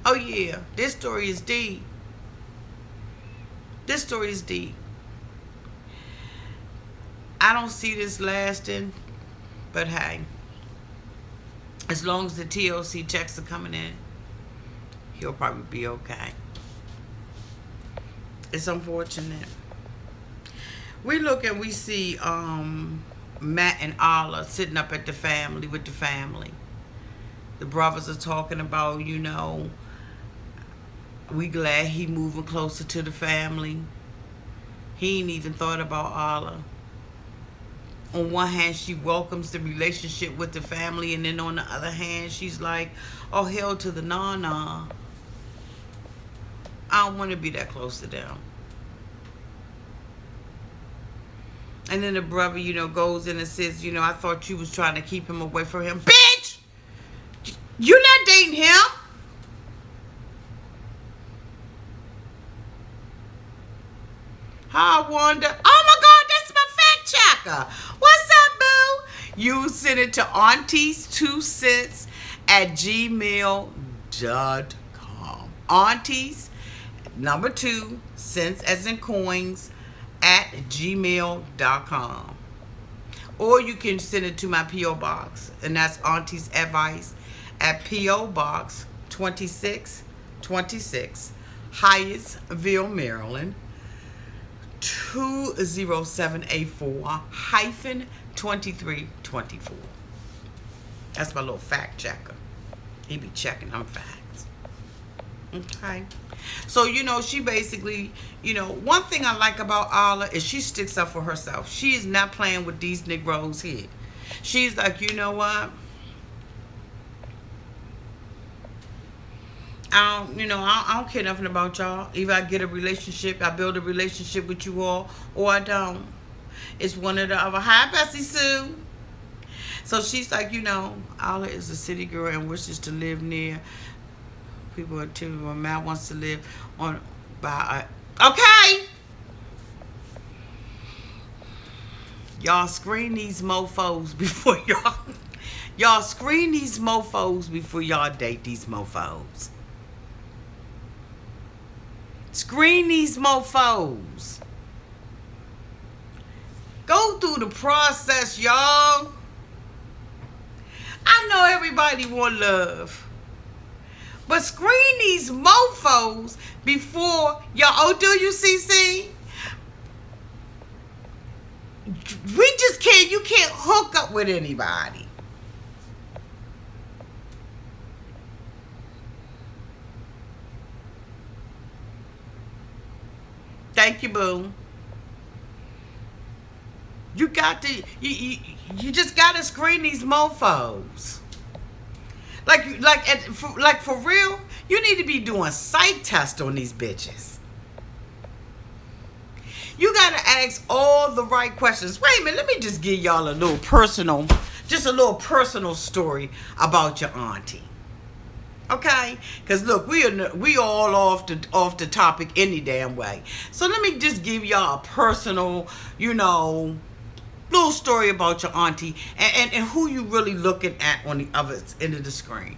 Oh yeah, this story is deep. This story is deep. I don't see this lasting, but hey, as long as the TLC checks are coming in, he'll probably be okay. It's unfortunate. We look and we see Matt and Alla sitting up at the family with the family. The brothers are talking about, we glad he moving closer to the family. He ain't even thought about Alla. On one hand, she welcomes the relationship with the family, and then on the other hand, she's like, oh, hell to the nah. I don't want to be that close to them. And then the brother, goes in and says, I thought you was trying to keep him away from him. Bitch! You're not dating him. I wonder. Oh my God, that's my fact checker. What's up, boo? You send it to aunties2cents@gmail.com. Aunties, number 2, cents as in coins, @gmail.com. Or you can send it to my P.O. Box, and that's Auntie's Advice at P.O. Box 2626, Hyattsville, Maryland 20784-2324. That's my little fact checker. He be checking them facts. Okay. So, she basically, one thing I like about Alla is she sticks up for herself. She is not playing with these Negroes here. She's like, you know what? I don't care nothing about y'all. Either I get a relationship, I build a relationship with you all, or I don't. It's one or the other. Hi, Bessie Sue. So she's like, Alla is a city girl and wishes to live near people until Matt wants to live on by. Okay. Y'all screen these mofos before y'all screen these mofos before y'all date these mofos. Screen these mofos. Go through the process, y'all. I know everybody want love. But screen these mofos before y'all. Oh, do you, CC? We just can't. You can't hook up with anybody. Thank you, boo. You got to. You just got to screen these mofos. Like for real, you need to be doing psych tests on these bitches. You gotta ask all the right questions. Wait a minute, let me just give y'all a little personal story about your auntie. Okay? Because look, we all off the topic any damn way. So let me just give y'all a personal, little story about your auntie and who you really looking at on the other end of the screen.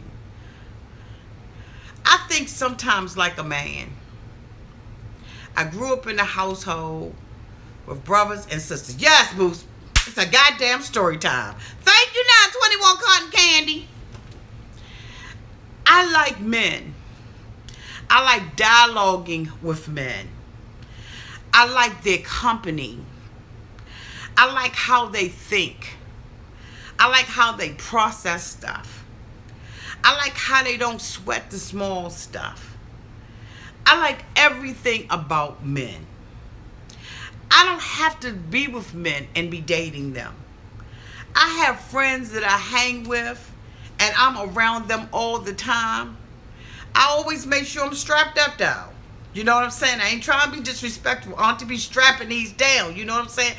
I think sometimes like a man. I grew up in a household with brothers and sisters. Yes, Moose. It's a goddamn story time. Thank you, 921 Cotton Candy. I like men. I like dialoguing with men. I like their company. I like how they think. I like how they process stuff. I like how they don't sweat the small stuff. I like everything about men. I don't have to be with men and be dating them. I have friends that I hang with and I'm around them all the time. I always make sure I'm strapped up though. You know what I'm saying? I ain't trying to be disrespectful. I want to be strapping these down. You know what I'm saying?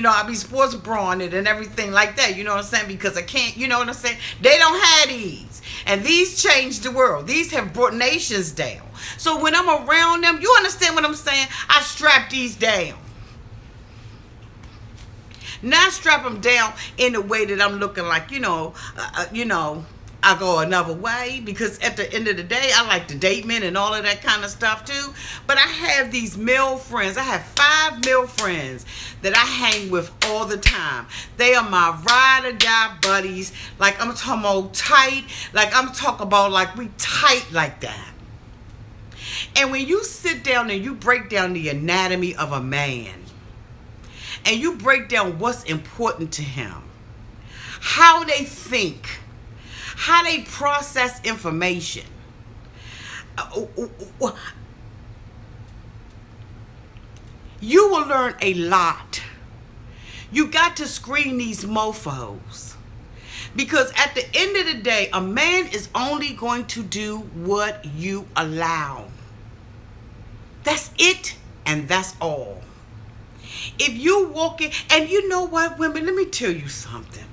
I be sports brawn it and everything like that. You know what I'm saying? Because I can't, you know what I'm saying? They don't have these. And these changed the world. These have brought nations down. So when I'm around them, you understand what I'm saying? I strap these down. Not strap them down in a way that I'm looking like, I go another way, because at the end of the day, I like to date men and all of that kind of stuff too. But I have these male friends. I have 5 male friends that I hang with all the time. They are my ride or die buddies. Like I'm talking about tight. Like I'm talking about like we tight like that. And when you sit down and you break down the anatomy of a man, and you break down what's important to him, how they think, how they process information, you will learn a lot. You got to screen these mofos. Because at the end of the day, a man is only going to do what you allow. That's it, and that's all. If you walk in, and you know what, women, let me tell you something.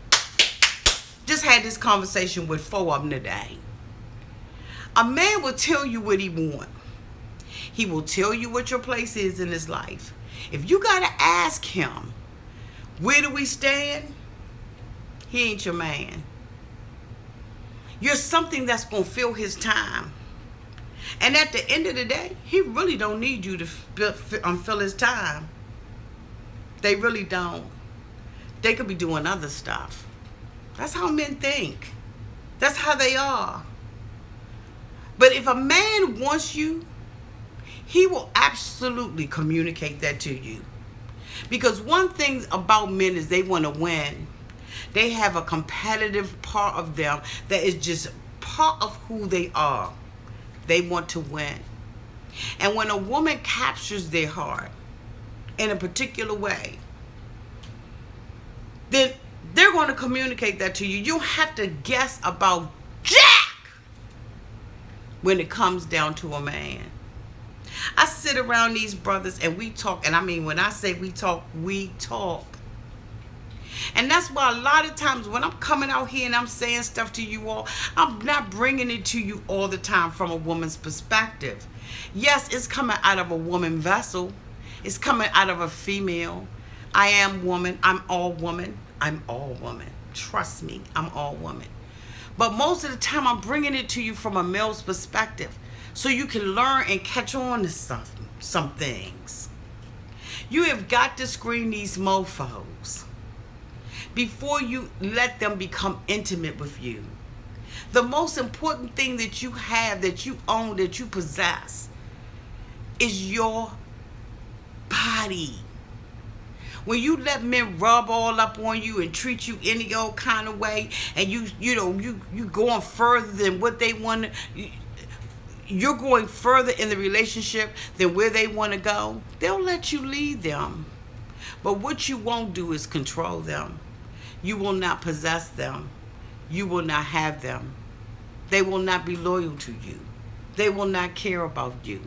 Just had this conversation with 4 of them today. A man will tell you what he wants. He will tell you what your place is in his life. If you got to ask him, where do we stand? He ain't your man. You're something that's going to fill his time. And at the end of the day, he really don't need you to fill his time. They really don't. They could be doing other stuff. That's how men think. That's how they are. But if a man wants you, he will absolutely communicate that to you. Because one thing about men is they want to win. They have a competitive part of them that is just part of who they are. They want to win. And when a woman captures their heart in a particular way, then they're going to communicate that to you. You don't have to guess about jack when it comes down to a man. I sit around these brothers and we talk. And I mean, when I say we talk, we talk. And that's why a lot of times when I'm coming out here and I'm saying stuff to you all, I'm not bringing it to you all the time from a woman's perspective. Yes, it's coming out of a woman vessel. It's coming out of a female. I am woman. I'm all woman. I'm all woman. Trust me, I'm all woman. But most of the time I'm bringing it to you from a male's perspective so you can learn and catch on to some things. You have got to screen these mofos. before you let them become intimate with you. The most important thing that you have, that you own, that you possess is your body. When you let men rub all up on you and treat you any old kind of way, and you going further than what they want to, you're going further in the relationship than where they want to go, they'll let you lead them. But what you won't do is control them. You will not possess them. You will not have them. They will not be loyal to you. They will not care about you.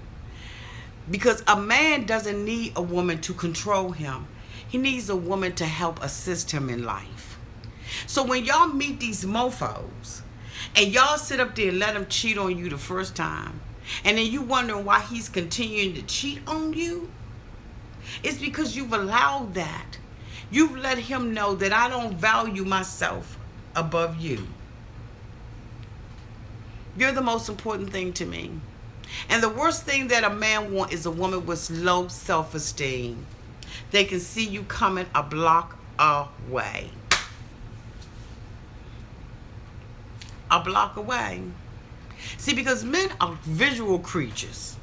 Because a man doesn't need a woman to control him. He needs a woman to help assist him in life. So when y'all meet these mofos and y'all sit up there and let him cheat on you the first time, and then you wondering why he's continuing to cheat on you, it's because you've allowed that. You've let him know that I don't value myself above you. You're the most important thing to me. And the worst thing that a man wants is a woman with low self-esteem. They can see you coming a block away. A block away. See, because men are visual creatures.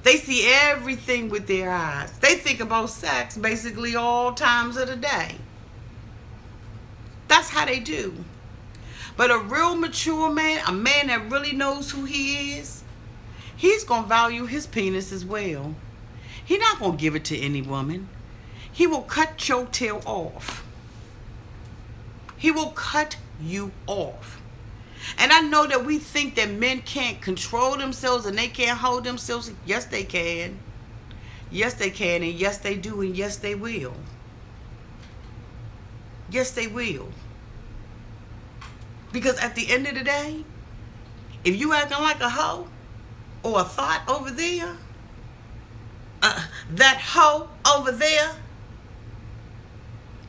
They see everything with their eyes. They think about sex basically all times of the day. That's how they do. But a real mature man, a man that really knows who he is, he's going to value his penis as well. He's not going to give it to any woman. He will cut your tail off. He will cut you off. And I know that we think that men can't control themselves and they can't hold themselves. Yes, they can. Yes, they can. And yes, they do. And yes, they will. Yes, they will. Because at the end of the day, if you acting like a hoe or a thought over there, that hoe over there,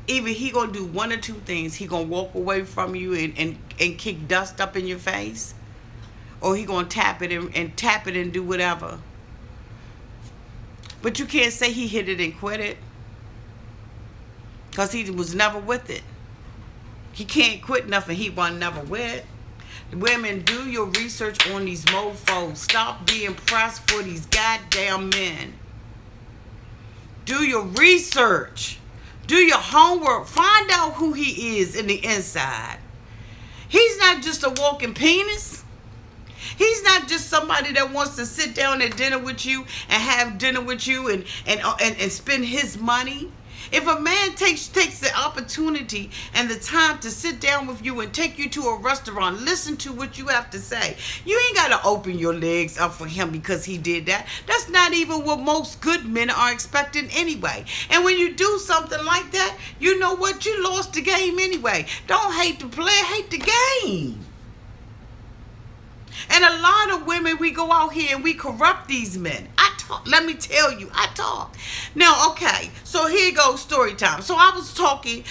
either he gonna do one or two things. He gonna walk away from you and kick dust up in your face, or he gonna tap it and do whatever. But you can't say he hit it and quit it, because he was never with it. He can't quit nothing he was never with. Women, do your research on these mofos. Stop being pressed for these goddamn men. Do your research. Do your homework. Find out who he is in the inside. He's not just a walking penis. He's not just somebody that wants to sit down at dinner with you and have dinner with you and spend his money. If a man takes the opportunity and the time to sit down with you and take you to a restaurant, listen to what you have to say. You ain't got to open your legs up for him because he did that. That's not even what most good men are expecting anyway. And when you do something like that, you know what? You lost the game anyway. Don't hate the player, hate the game. And a lot of women, we go out here and we corrupt these men. Let me tell you, I talk. Now, okay, so here goes story time. So I was talking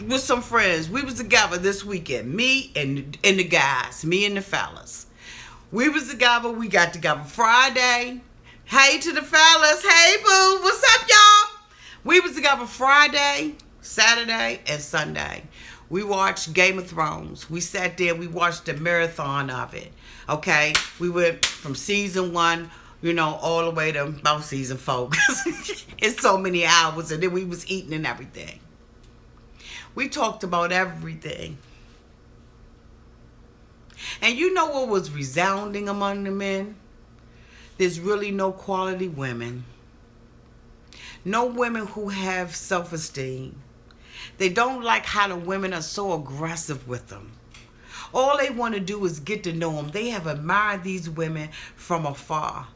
with some friends. We was together this weekend, me and the guys, me and the fellas. We was together. We got together Friday. Hey to the fellas. Hey, boo. What's up, y'all? We was together Friday, Saturday, and Sunday. We watched Game of Thrones. We sat there. We watched the marathon of it. Okay? We went from season 1, all the way to about season 4. It's so many hours. And then we was eating and everything. We talked about everything. And you know what was resounding among the men? There's really no quality women. No women who have self-esteem. They don't like how the women are so aggressive with them. All they want to do is get to know them. They have admired these women from afar.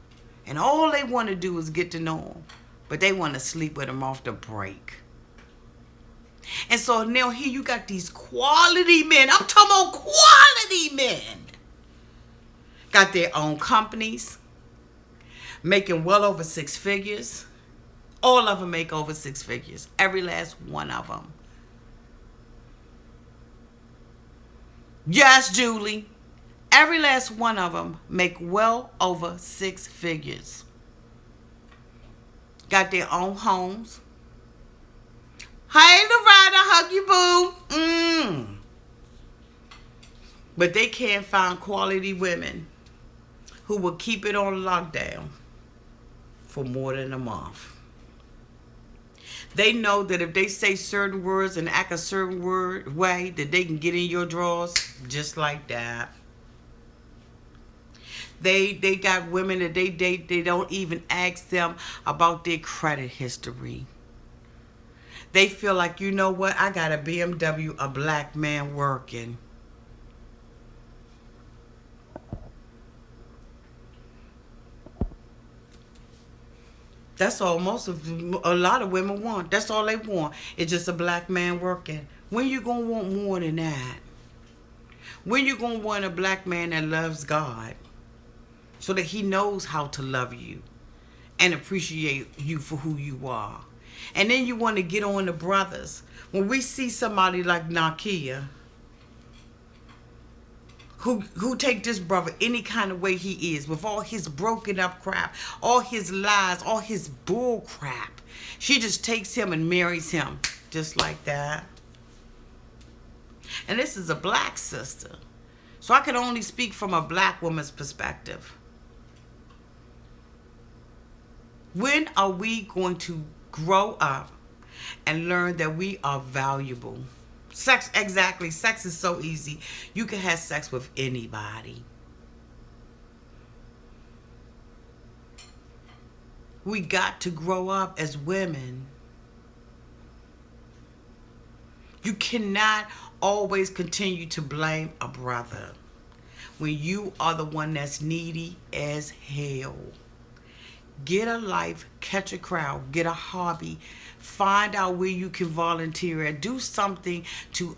And all they want to do is get to know them. But they want to sleep with them off the break. And so now here you got these quality men. I'm talking about quality men. Got their own companies. Making well over 6 figures. All of them make over 6 figures. Every last one of them. Yes, Julie. Every last one of them make well over 6 figures. Got their own homes. Hey, Loretta, hug you, boo. But they can't find quality women who will keep it on lockdown for more than a month. They know that if they say certain words and act a certain way, that they can get in your drawers just like that. They got women that they date, they don't even ask them about their credit history. They feel like, you know what, I got a BMW, a black man working. That's all a lot of women want. That's all they want. It's just a black man working. When you gonna want more than that? When you gonna want a black man that loves God, so that he knows how to love you and appreciate you for who you are? And then you want to get on the brothers. When we see somebody like Nakia, who take this brother any kind of way he is, with all his broken up crap, all his lies, all his bull crap, she just takes him and marries him just like that. And this is a black sister, so I can only speak from a black woman's perspective. When are we going to grow up and learn that we are valuable? Sex, exactly. Sex is so easy. You can have sex with anybody. We got to grow up as women. You cannot always continue to blame a brother when you are the one that's needy as hell. Get a life, catch a crowd, get a hobby, find out where you can volunteer at. Do something to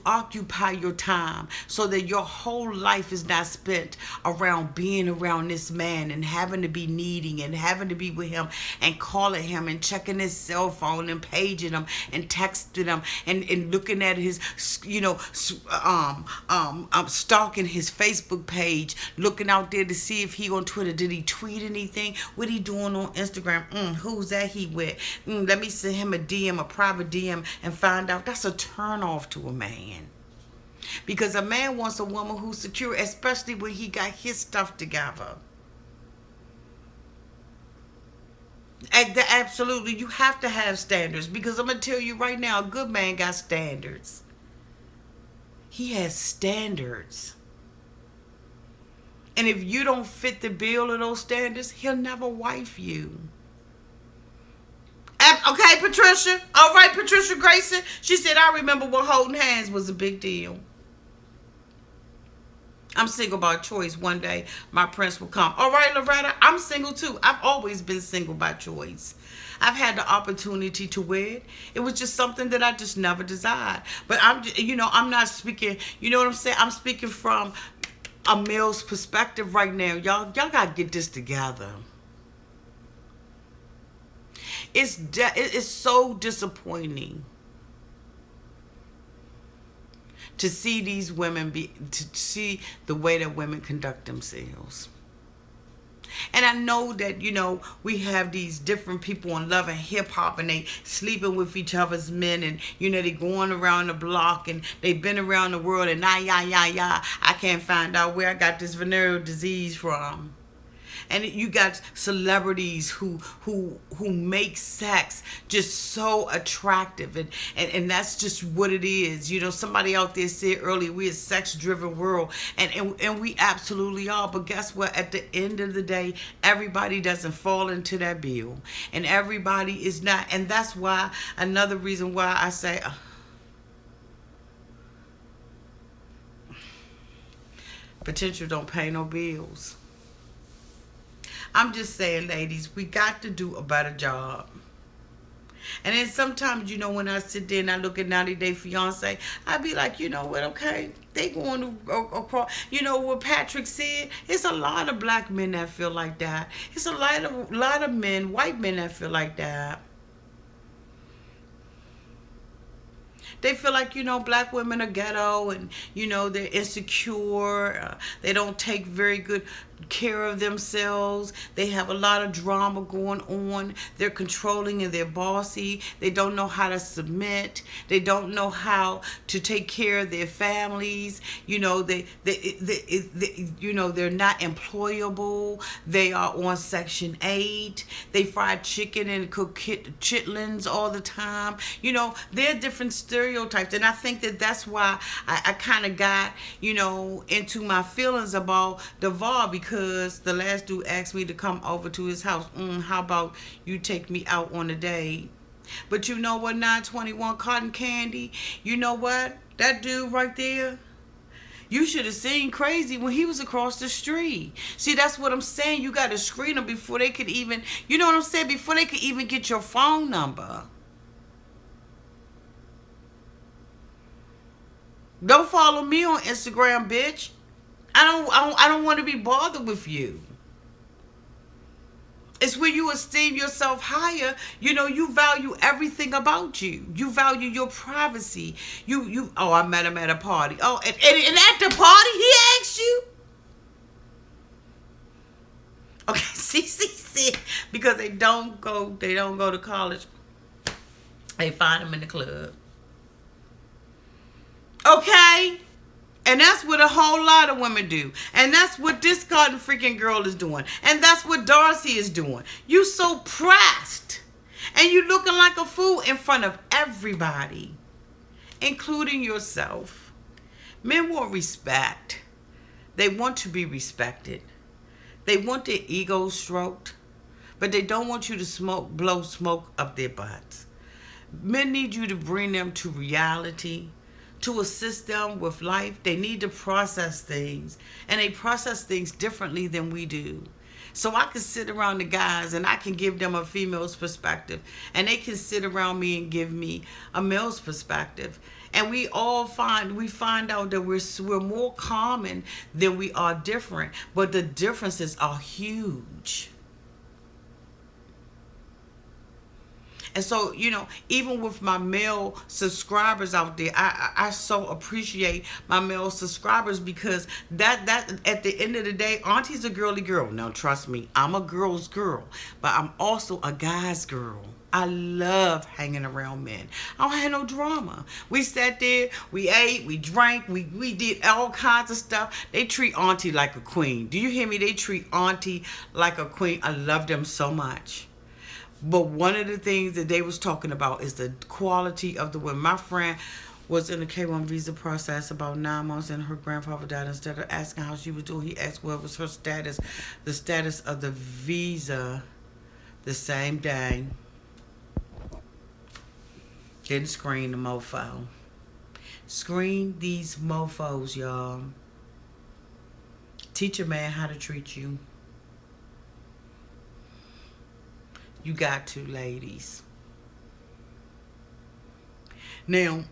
occupy your time so that your whole life is not spent around being around this man and having to be needing and having to be with him and calling him and checking his cell phone and paging him and texting him and looking at his, stalking his Facebook page, looking out there to see if he on Twitter. Did he tweet anything? What he doing on Instagram? Who's that he with? Let me send him a DM, a private DM, and find out. That's a turn off to a man. Because a man wants a woman who's secure, especially when he got his stuff together. Absolutely, you have to have standards. Because I'm going to tell you right now, a good man got standards. He has standards. And if you don't fit the bill of those standards, he'll never wife you. Okay, Patricia. All right, Patricia Grayson. She said, I remember when holding hands was a big deal. I'm single by choice. One day, my prince will come. All right, Loretta, I'm single too. I've always been single by choice. I've had the opportunity to wed. It was just something that I just never desired. But I'm not speaking, you know what I'm saying? I'm speaking from a male's perspective right now. Y'all got to get this together. It's so disappointing to see these women to see the way that women conduct themselves. And I know that, we have these different people on Love and Hip Hop, and they sleeping with each other's men, and, they going around the block, and they've been around the world, and I can't find out where I got this venereal disease from. And you got celebrities who make sex just so attractive, and that's just what it is. Somebody out there said earlier, we're a sex-driven world, and we absolutely are. But guess what? At the end of the day, everybody doesn't fall into that bill, and everybody is not. And that's why, another reason why I say, potential don't pay no bills. I'm just saying, ladies, we got to do a better job. And then sometimes, when I sit there and I look at 90 Day Fiancé, I be like, you know what, okay, they going to across. What Patrick said, it's a lot of black men that feel like that. It's a lot of men, white men that feel like that. They feel like, black women are ghetto and, they're insecure. They don't take very good care of themselves. They have a lot of drama going on. They're controlling and they're bossy. They don't know how to submit. They don't know how to take care of their families. You know, they're not employable. They are on Section 8. They fry chicken and cook chitlins all the time. You know, there are different stereotypes. And I think that that's why I kind of got, into my feelings about Devar, because the last dude asked me to come over to his house. How about you take me out on a date? But you know what, 921 Cotton Candy? You know what? That dude right there, you should have seen Crazy when he was across the street. See, that's what I'm saying. You got to screen them before they could even, you know what I'm saying? Before they could even get your phone number. Don't follow me on Instagram, bitch. I don't want to be bothered with you. It's when you esteem yourself higher. You value everything about you. You value your privacy. Oh, I met him at a party. Oh, and at the party he asked you. Okay, see, because they don't go to college. They find them in the club. Okay? And that's what a whole lot of women do. And that's what this cotton freaking girl is doing. And that's what Darcy is doing. You so pressed. And you looking like a fool in front of everybody, including yourself. Men want respect. They want to be respected. They want their ego stroked. But they don't want you to blow smoke up their butts. Men need you to bring them to reality, to assist them with life. They need to process things, and they process things differently than we do. So I can sit around the guys and I can give them a female's perspective, and they can sit around me and give me a male's perspective. And we find out that we're more common than we are different, but the differences are huge. And so, even with my male subscribers out there, I so appreciate my male subscribers, because that at the end of the day, Auntie's a girly girl. Now, trust me, I'm a girl's girl, but I'm also a guy's girl. I love hanging around men. I don't have no drama. We sat there, we ate, we drank, we did all kinds of stuff. They treat Auntie like a queen. Do you hear me? They treat Auntie like a queen. I love them so much. But one of the things that they was talking about is the quality of the women. My friend was in the K-1 visa process about 9 months, and her grandfather died. Instead of asking how she was doing, he asked what was her status, the status of the visa, the same day. Didn't screen the mofo. Screen these mofos, y'all. Teach a man how to treat you. You got to, ladies. Now,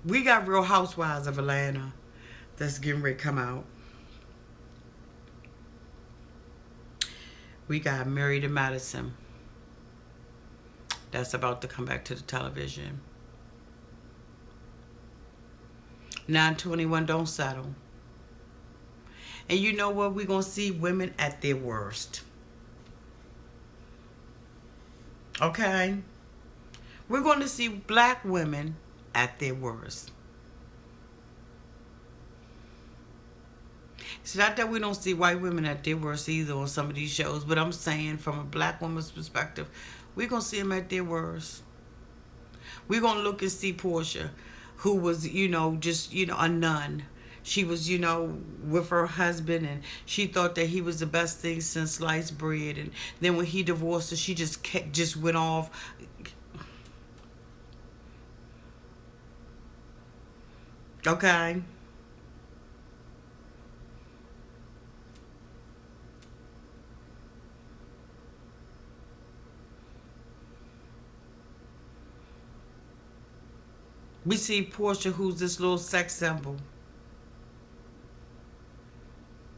we got Real Housewives of Atlanta that's getting ready to come out. We got Married to Madison that's about to come back to the television. 921 Don't Settle. And you know what? We're going to see women at their worst. Okay? We're going to see black women at their worst. It's not that we don't see white women at their worst either on some of these shows, but I'm saying from a black woman's perspective, we're going to see them at their worst. We're going to look and see Portia, who was, just, a nun. She was, with her husband, and she thought that he was the best thing since sliced bread. And then when he divorced her, she just went off. Okay. We see Portia, who's this little sex symbol.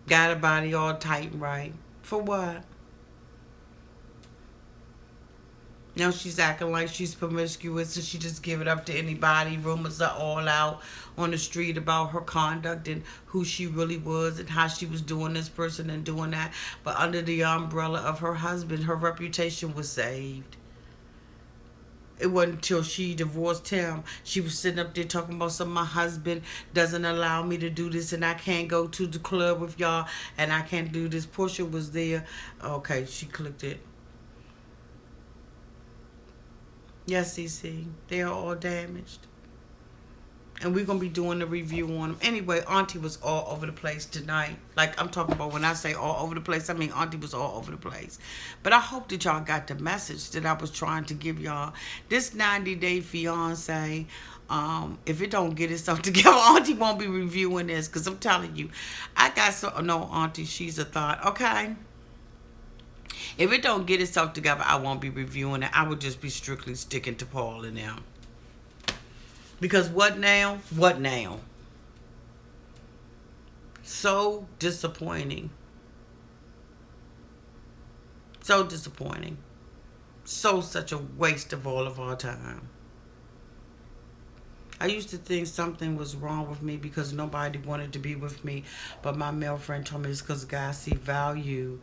Got a body all tight and right. For what? Now she's acting like she's promiscuous and she just give it up to anybody. Rumors are all out on the street about her conduct and who she really was and how she was doing this person and doing that. But under the umbrella of her husband, her reputation was saved. It wasn't until she divorced him. She was sitting up there talking about something. My husband doesn't allow me to do this and I can't go to the club with y'all and I can't do this. Portia was there. Okay, she clicked it. Yes, CC. They are all damaged. And we're going to be doing the review on them. Anyway, Auntie was all over the place tonight. Like, I'm talking about when I say all over the place, I mean Auntie was all over the place. But I hope that y'all got the message that I was trying to give y'all. This 90-day fiance, if it don't get itself together, Auntie won't be reviewing this. Because I'm telling you, I got so... No, Auntie, she's a thought. Okay? If it don't get itself together, I won't be reviewing it. I would just be strictly sticking to Paul and them. Because what now? What now? So disappointing. So disappointing. So such a waste of all of our time. I used to think something was wrong with me because nobody wanted to be with me. But my male friend told me it's because guys see value.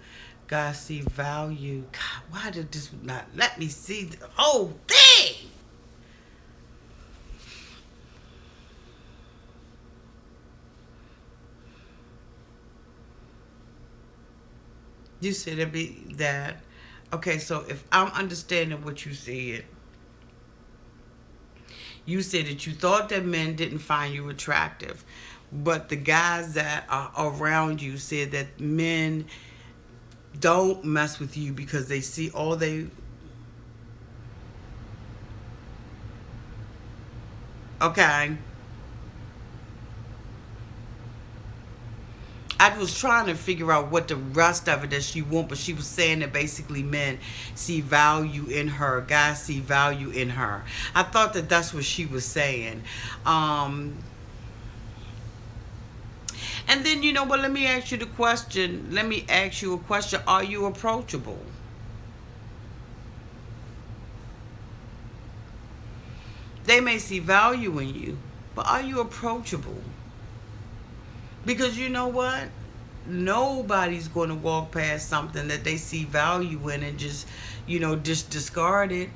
Guys see value. God, why did this not let me see the whole thing? You said it be that. Okay, so if I'm understanding what you said, you said that you thought that men didn't find you attractive, but the guys that are around you said that men don't mess with you because they see all they... Okay. I was trying to figure out what the rest of it that she want, but she was saying that basically men see value in her. Guys see value in her. I thought that that's what she was saying. And then, you know what, let me ask you the question. Let me ask you a question. Are you approachable? They may see value in you, but are you approachable? Because you know what? Nobody's going to walk past something that they see value in and just, just discard it.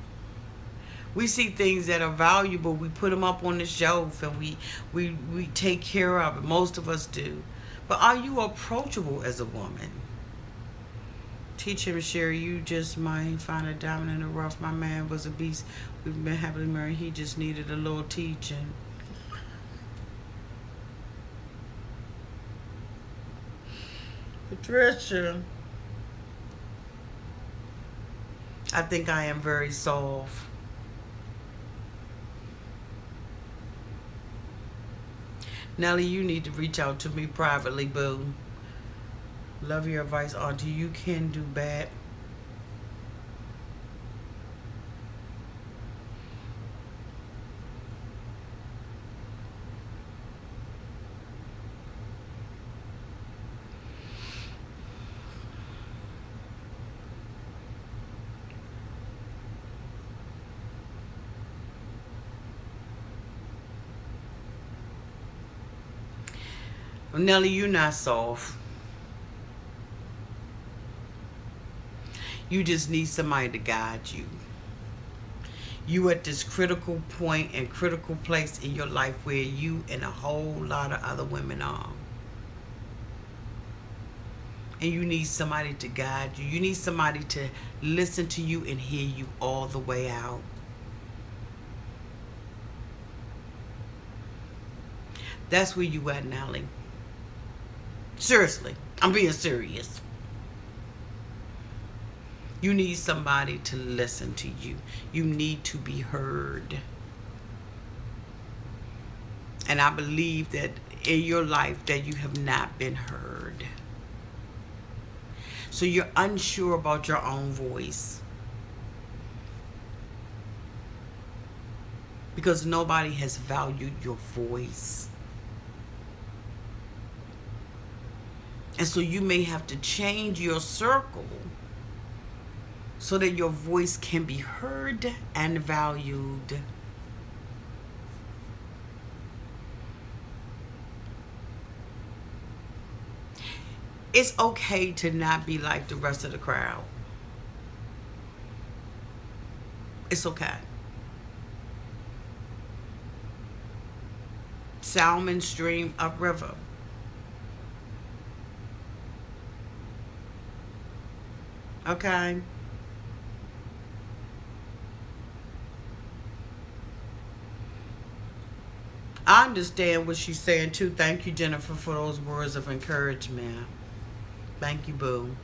We see things that are valuable. We put them up on the shelf and we take care of it. Most of us do. But are you approachable as a woman? Teach him, Sherry, you just might find a diamond in the rough. My man was a beast. We've been happily married. He just needed a little teaching. Patricia, I think I am very soft. Nelly, you need to reach out to me privately, boo. Love your advice, Auntie. You can do bad. Nelly, you're not soft. You just need somebody to guide you. You at this critical point and critical place in your life where you and a whole lot of other women are. And you need somebody to guide you. You need somebody to listen to you and hear you all the way out. That's where you at, Nelly. Seriously, I'm being serious. You need somebody to listen to you. You need to be heard. And I believe that in your life that you have not been heard. So you're unsure about your own voice. Because nobody has valued your voice. And so you may have to change your circle so that your voice can be heard and valued. It's okay to not be like the rest of the crowd. It's okay. Salmon stream upriver. Okay? I understand what she's saying too. Thank you, Jennifer, for those words of encouragement. Thank you, boo.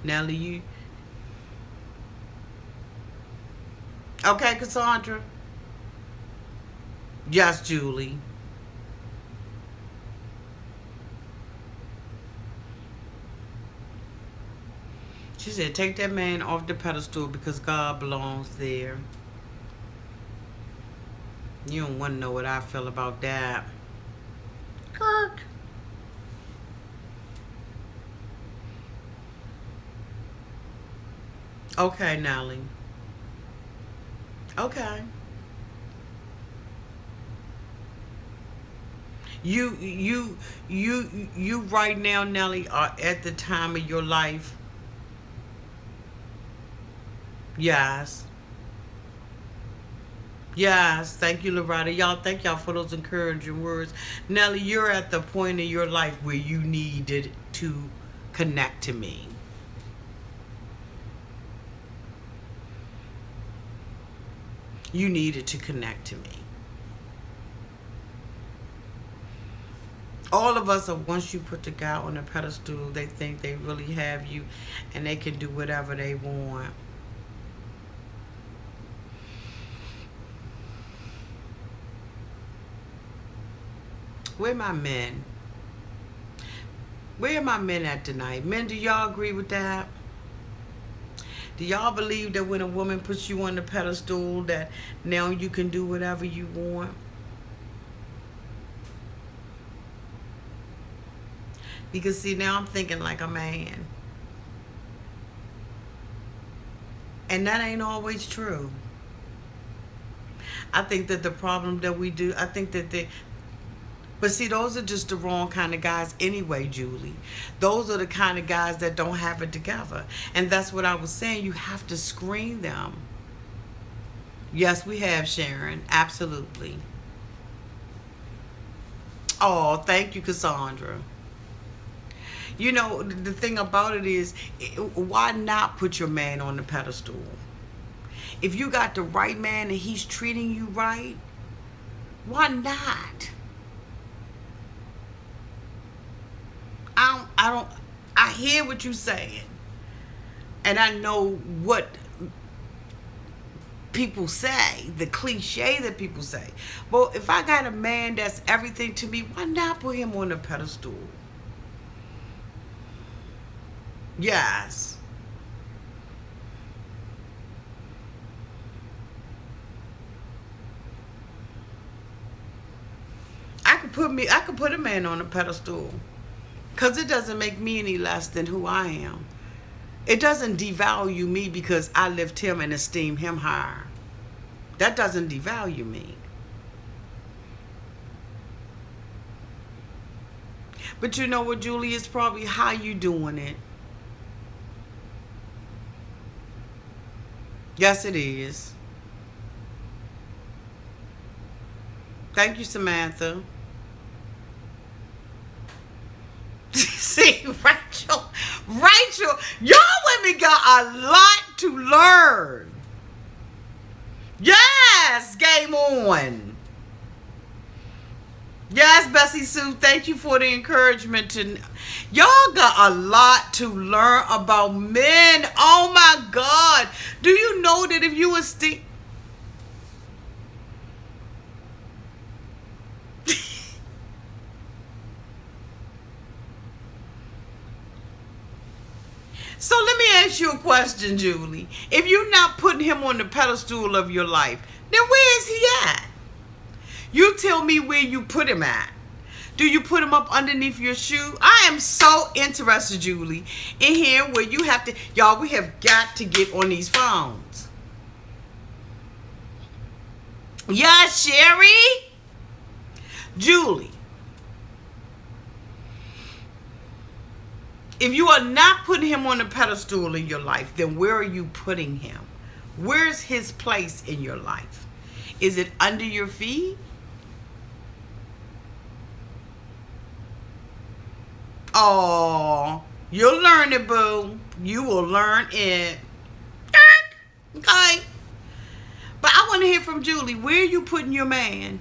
Nelly, you... Okay, Cassandra? Yes, Julie. She said, take that man off the pedestal because God belongs there. You don't want to know what I feel about that. Kirk. Okay, Nelly. Okay. You right now, Nelly, are at the time of your life. Yes. Yes. Thank you, Loretta. Y'all, thank y'all for those encouraging words. Nelly, you're at the point in your life where you needed to connect to me. You needed to connect to me. All of us are, once you put the guy on a pedestal, they think they really have you and they can do whatever they want. Where my men? Where are my men at tonight? Men, do y'all agree with that? Do y'all believe that when a woman puts you on the pedestal that now you can do whatever you want? Because see, now I'm thinking like a man. And that ain't always true. I think that the problem that we do, I think that but see, those are just the wrong kind of guys anyway, Julie. Those are the kind of guys that don't have it together. And that's what I was saying. You have to screen them. Yes, we have, Sharon. Absolutely. Oh, thank you, Cassandra. You know, the thing about it is, why not put your man on the pedestal? If you got the right man and he's treating you right, why not? I hear what you're saying. And I know what people say, the cliche that people say. Well, if I got a man that's everything to me, why not put him on a pedestal? Yes. I could put a man on a pedestal. Because it doesn't make me any less than who I am. It doesn't devalue me because I lift him and esteem him higher. That doesn't devalue me. But you know what, Julie? It's probably how you doing it. Yes, it is. Thank you, Samantha. See, Rachel, y'all women got a lot to learn. Yes, game on. Yes, Bessie Sue, thank you for the encouragement. Y'all got a lot to learn about men. Oh my God. Do you know that if you esteem... So let me ask you a question, Julie. If you're not putting him on the pedestal of your life, then where is he at? You tell me where you put him at. Do you put them up underneath your shoe? I am so interested, Julie, in here where you have to, y'all, we have got to get on these phones. Yeah, Sherry? Julie, if you are not putting him on a pedestal in your life, then where are you putting him? Where's his place in your life? Is it under your feet? Oh, you'll learn it, boo. You will learn it. Okay. But I want to hear from Julie. Where are you putting your man?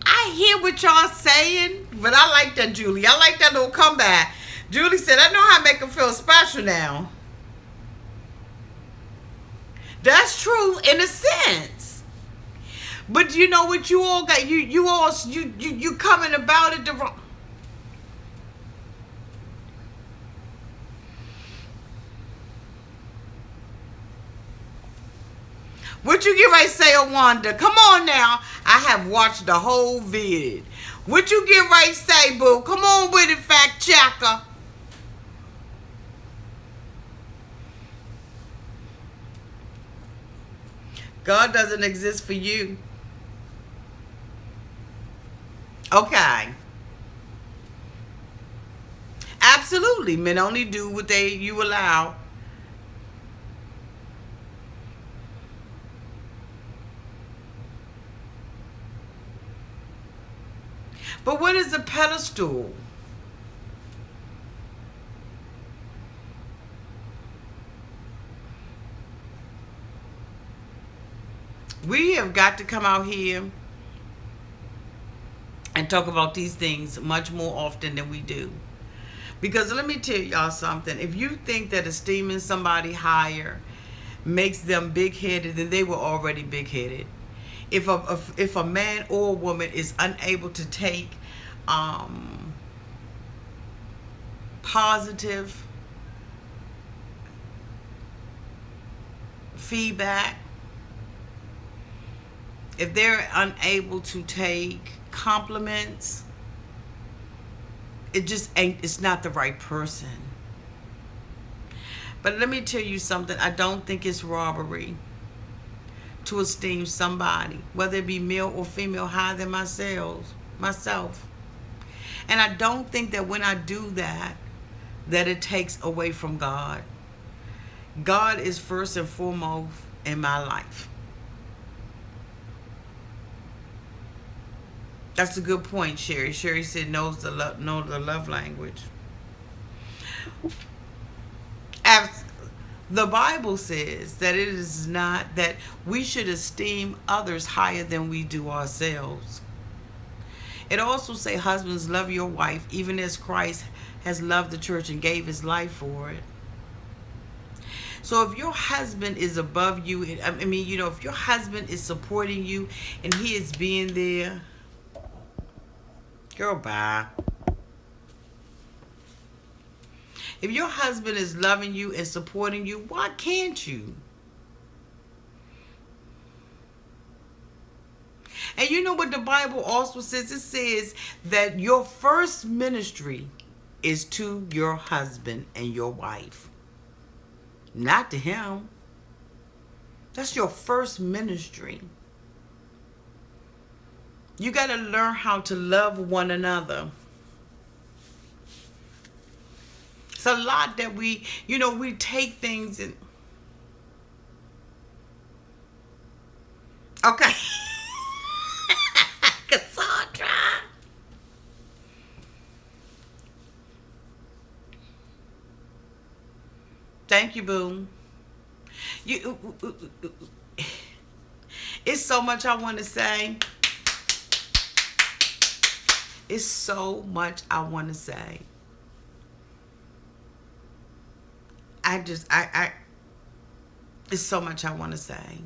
I hear what y'all saying, but I like that, Julie. I like that little comeback. Julie said, I know how to make him feel special now. That's true in a sense. But you know what, you all got, you coming about it the wrong. What you get ready to say, Wanda? Come on now. I have watched the whole vid. What you get ready to say, boo? Come on with it, fact checker. God doesn't exist for you. Okay. Absolutely. Men only do what you allow. But what is a pedestal? We have got to come out here and talk about these things much more often than we do. Because let me tell y'all something. If you think that esteeming somebody higher makes them big-headed, then they were already big-headed. If a man or a woman is unable to take positive feedback, if they're unable to take compliments, it just ain't, it's not the right person. But let me tell you something. I don't think it's robbery to esteem somebody, whether it be male or female, higher than myself. And I don't think that when I do that, that it takes away from God. God is first and foremost in my life. That's a good point, Sherry. Sherry said know the love language. As the Bible says that it is not that we should esteem others higher than we do ourselves. It also say, husbands, love your wife, even as Christ has loved the church and gave his life for it. So if your husband is above you, if your husband is supporting you and he is being there, girl, bye. If your husband is loving you and supporting you, why can't you? And you know what the Bible also says? It says that your first ministry is to your husband and your wife, not to him. That's your first ministry. You got to learn how to love one another. It's a lot that we take things and... Okay. Cassandra. Thank you, boo. It's so much I want to say. It's so much I want to say. It's so much I want to say.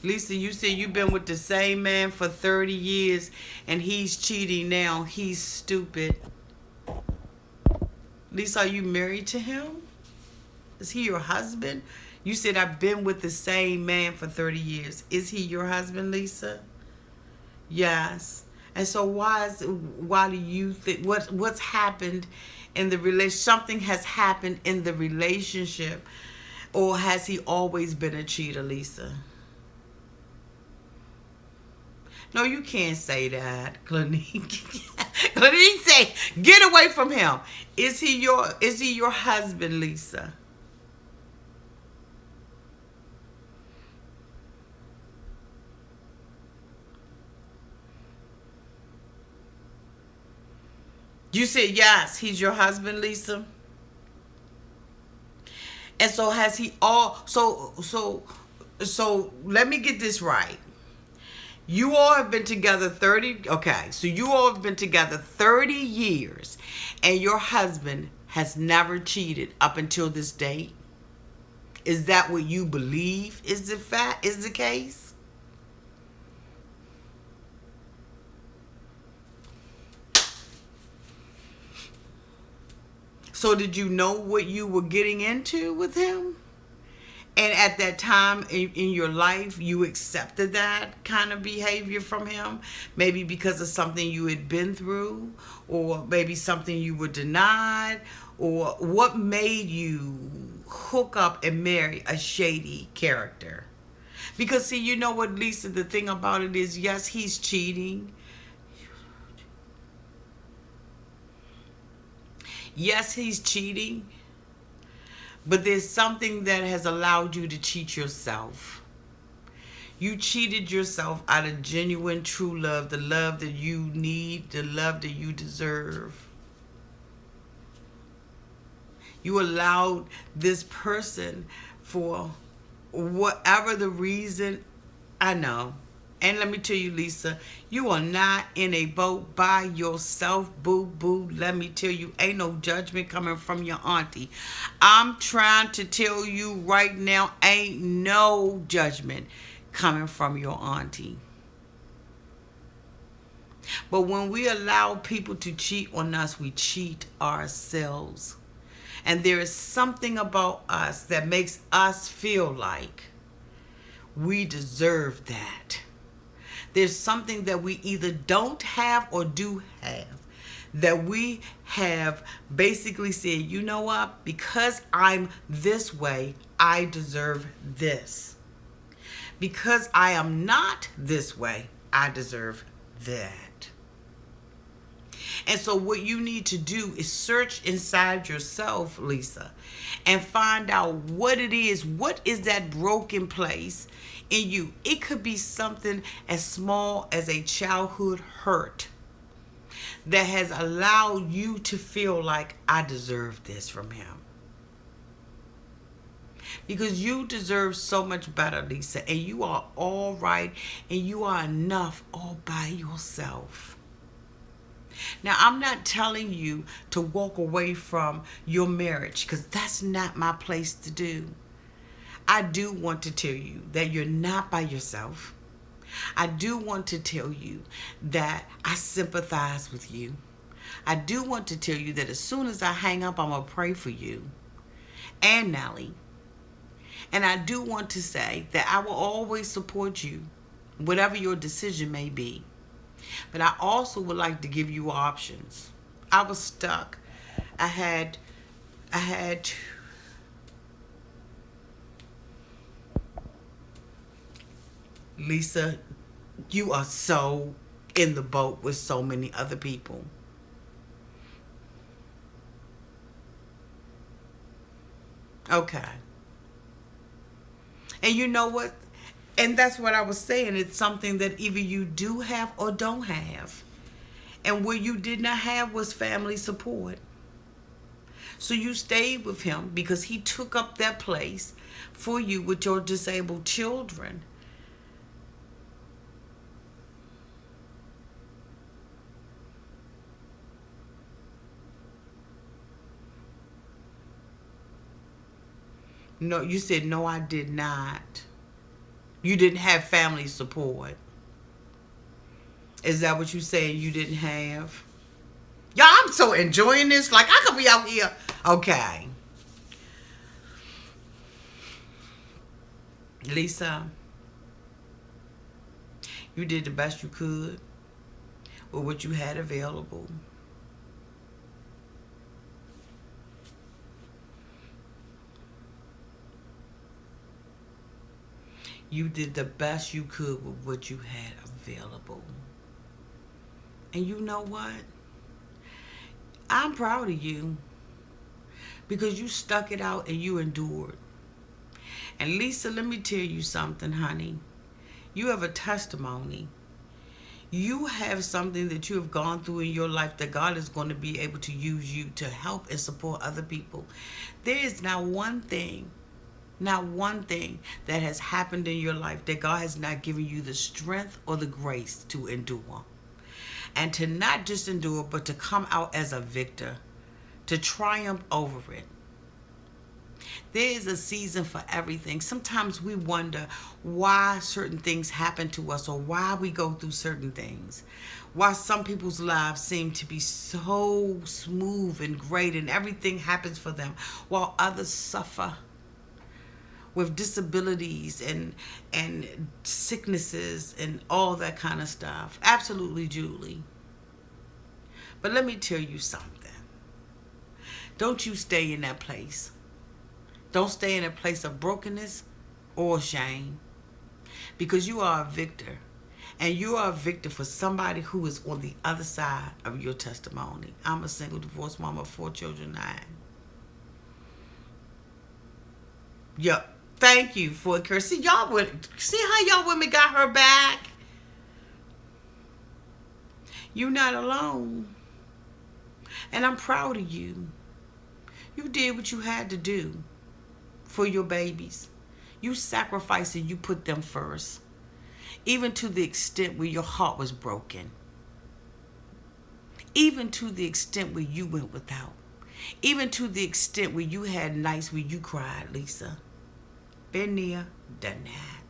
Lisa, you said you've been with the same man for 30 years and he's cheating now. He's stupid. Lisa, are you married to him? Is he your husband? You said I've been with the same man for 30 years. Is he your husband, Lisa? Yes. And so why do you think what's happened in the relation? Something has happened in the relationship, or has he always been a cheater, Lisa? No, you can't say that, Clinique. Clinique say, get away from him. Is he your husband, Lisa? You said yes, he's your husband, Lisa. And so has he all so let me get this right. You all have been together 30, okay, so you all have been together 30 years and your husband has never cheated up until this date? Is that what you believe is the fact, is the case? So did you know what you were getting into with him? And at that time in your life, you accepted that kind of behavior from him? Maybe because of something you had been through, or maybe something you were denied, or what made you hook up and marry a shady character? Because see, you know what, Lisa, the thing about it is, yes, he's cheating. Yes, he's cheating. But there's something that has allowed you to cheat yourself. You cheated yourself out of genuine, true love, the love that you need, the love that you deserve. You allowed this person, for whatever the reason, I know. And let me tell you, Lisa, you are not in a boat by yourself, boo-boo. Let me tell you, ain't no judgment coming from your auntie. I'm trying to tell you right now, ain't no judgment coming from your auntie. But when we allow people to cheat on us, we cheat ourselves. And there is something about us that makes us feel like we deserve that. There's something that we either don't have or do have, that we have basically said, you know what, because I'm this way, I deserve this. Because I am not this way, I deserve that. And so what you need to do is search inside yourself, Lisa, and find out what it is. What is that broken place in you? It could be something as small as a childhood hurt that has allowed you to feel like, I deserve this from him. Because you deserve so much better, Lisa, and you are all right, and you are enough all by yourself. Now, I'm not telling you to walk away from your marriage, because that's not my place to do. I do want to tell you that you're not by yourself. I do want to tell you that I sympathize with you. I do want to tell you that as soon as I hang up, I'm going to pray for you and Nellie. And I do want to say that I will always support you, whatever your decision may be. But I also would like to give you options. I was stuck. I had Lisa, you are so in the boat with so many other people. Okay. And you know what? And that's what I was saying. It's something that either you do have or don't have. And what you did not have was family support. So you stayed with him because he took up that place for you with your disabled children. No, you said, no, I did not. You didn't have family support. Is that what you saying you didn't have? Y'all, I'm so enjoying this. Like, I could be out here. Okay. Lisa, you did the best you could with what you had available. You did the best you could with what you had available. And you know what? I'm proud of you because you stuck it out and you endured. And Lisa, let me tell you something, honey. You have a testimony. You have something that you have gone through in your life that God is going to be able to use you to help and support other people. There is not one thing that has happened in your life that God has not given you the strength or the grace to endure. And to not just endure, but to come out as a victor, to triumph over it. There is a season for everything. Sometimes we wonder why certain things happen to us or why we go through certain things. Why some people's lives seem to be so smooth and great and everything happens for them, while others suffer with disabilities and sicknesses and all that kind of stuff. Absolutely, Julie. But let me tell you something. Don't you stay in that place. Don't stay in a place of brokenness or shame, because you are a victor. And you are a victor for somebody who is on the other side of your testimony. I'm a single divorced mom of 4 children, 9. Yep. Thank you for encouraging. See how y'all women got her back? You're not alone. And I'm proud of you. You did what you had to do for your babies. You sacrificed and you put them first. Even to the extent where your heart was broken. Even to the extent where you went without. Even to the extent where you had nights where you cried, Lisa. Been there, done that.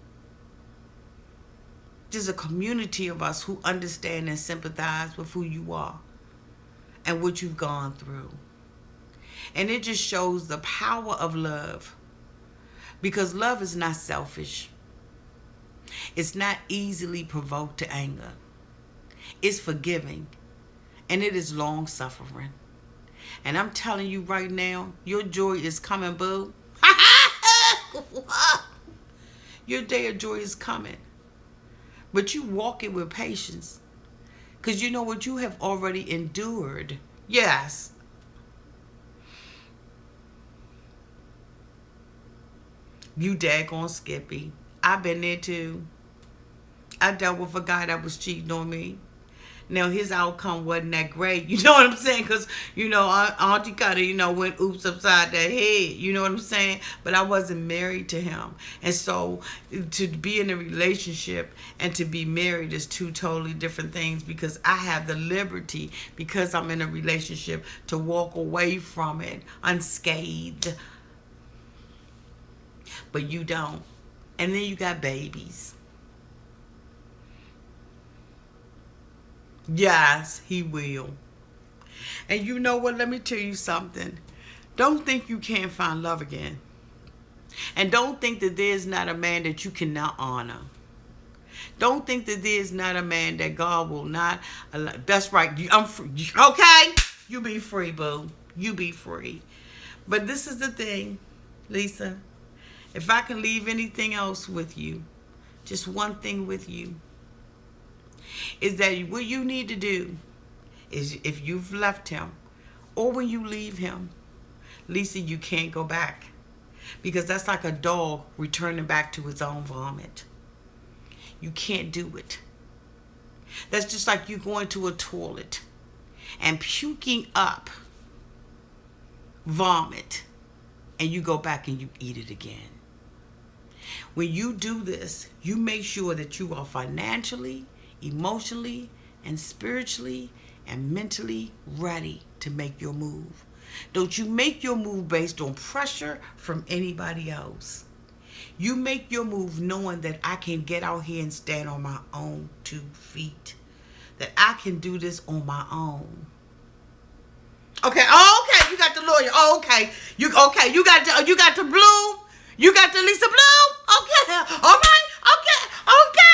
There's a community of us who understand and sympathize with who you are and what you've gone through. And it just shows the power of love. Because love is not selfish. It's not easily provoked to anger. It's forgiving. And it is long suffering. And I'm telling you right now, your joy is coming, boo. Your day of joy is coming. But you walk it with patience. Because you know what? You have already endured. Yes. You daggone Skippy. I've been there too. I dealt with a guy that was cheating on me. Now, his outcome wasn't that great. You know what I'm saying? Because, Auntie kind of, went oops upside that head. You know what I'm saying? But I wasn't married to him. And so, to be in a relationship and to be married is 2 totally different things, because I have the liberty, because I'm in a relationship, to walk away from it unscathed. But you don't. And then you got babies. Yes, he will. And you know what? Let me tell you something. Don't think you can't find love again. And don't think that there's not a man that you cannot honor. Don't think that there's not a man that God will not allow. That's right. I'm free. Okay? You be free, boo. You be free. But this is the thing, Lisa. If I can leave anything else with you, just one thing with you, is that what you need to do is, if you've left him or when you leave him, Lisa, you can't go back, because that's like a dog returning back to its own vomit. You can't do it. That's just like you going to a toilet and puking up vomit, and you go back and you eat it again. When you do this, you make sure that you are financially, emotionally, and spiritually and mentally ready to make your move. Don't you make your move based on pressure from anybody else. You make your move knowing that I can get out here and stand on my own 2 feet. That I can do this on my own. Okay, okay, you got the lawyer. Oh, okay. You got the blue. You got the Lisa Blue. Okay. All right. Okay.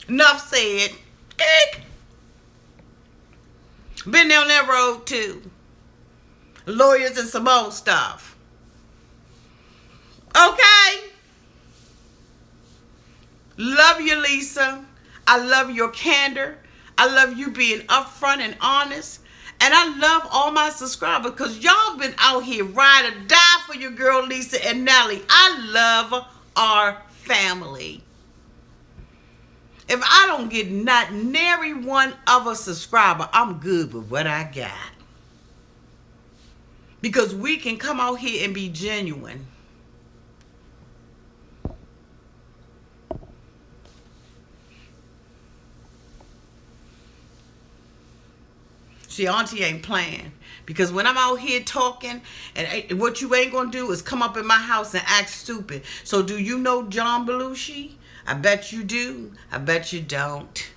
Enough said. Kick. Been down that road too. Lawyers and some old stuff. Okay. Love you, Lisa. I love your candor. I love you being upfront and honest. And I love all my subscribers because y'all been out here ride or die for your girl Lisa and Nelly. I love our family. If I don't get not nary one other subscriber, I'm good with what I got. Because we can come out here and be genuine. See, Auntie ain't playing. Because when I'm out here talking, and what you ain't going to do is come up in my house and act stupid. So do you know John Belushi? I bet you do. I bet you don't.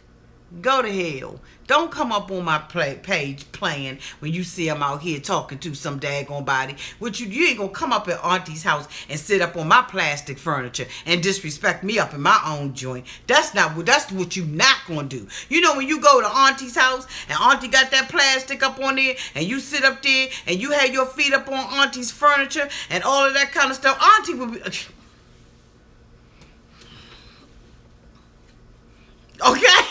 Go to hell. Don't come up on my page playing when you see I'm out here talking to some daggone body. Which you ain't going to come up at Auntie's house and sit up on my plastic furniture and disrespect me up in my own joint. That's what you not going to do. You know when you go to Auntie's house and Auntie got that plastic up on there and you sit up there and you have your feet up on Auntie's furniture and all of that kind of stuff. Auntie will be... Okay?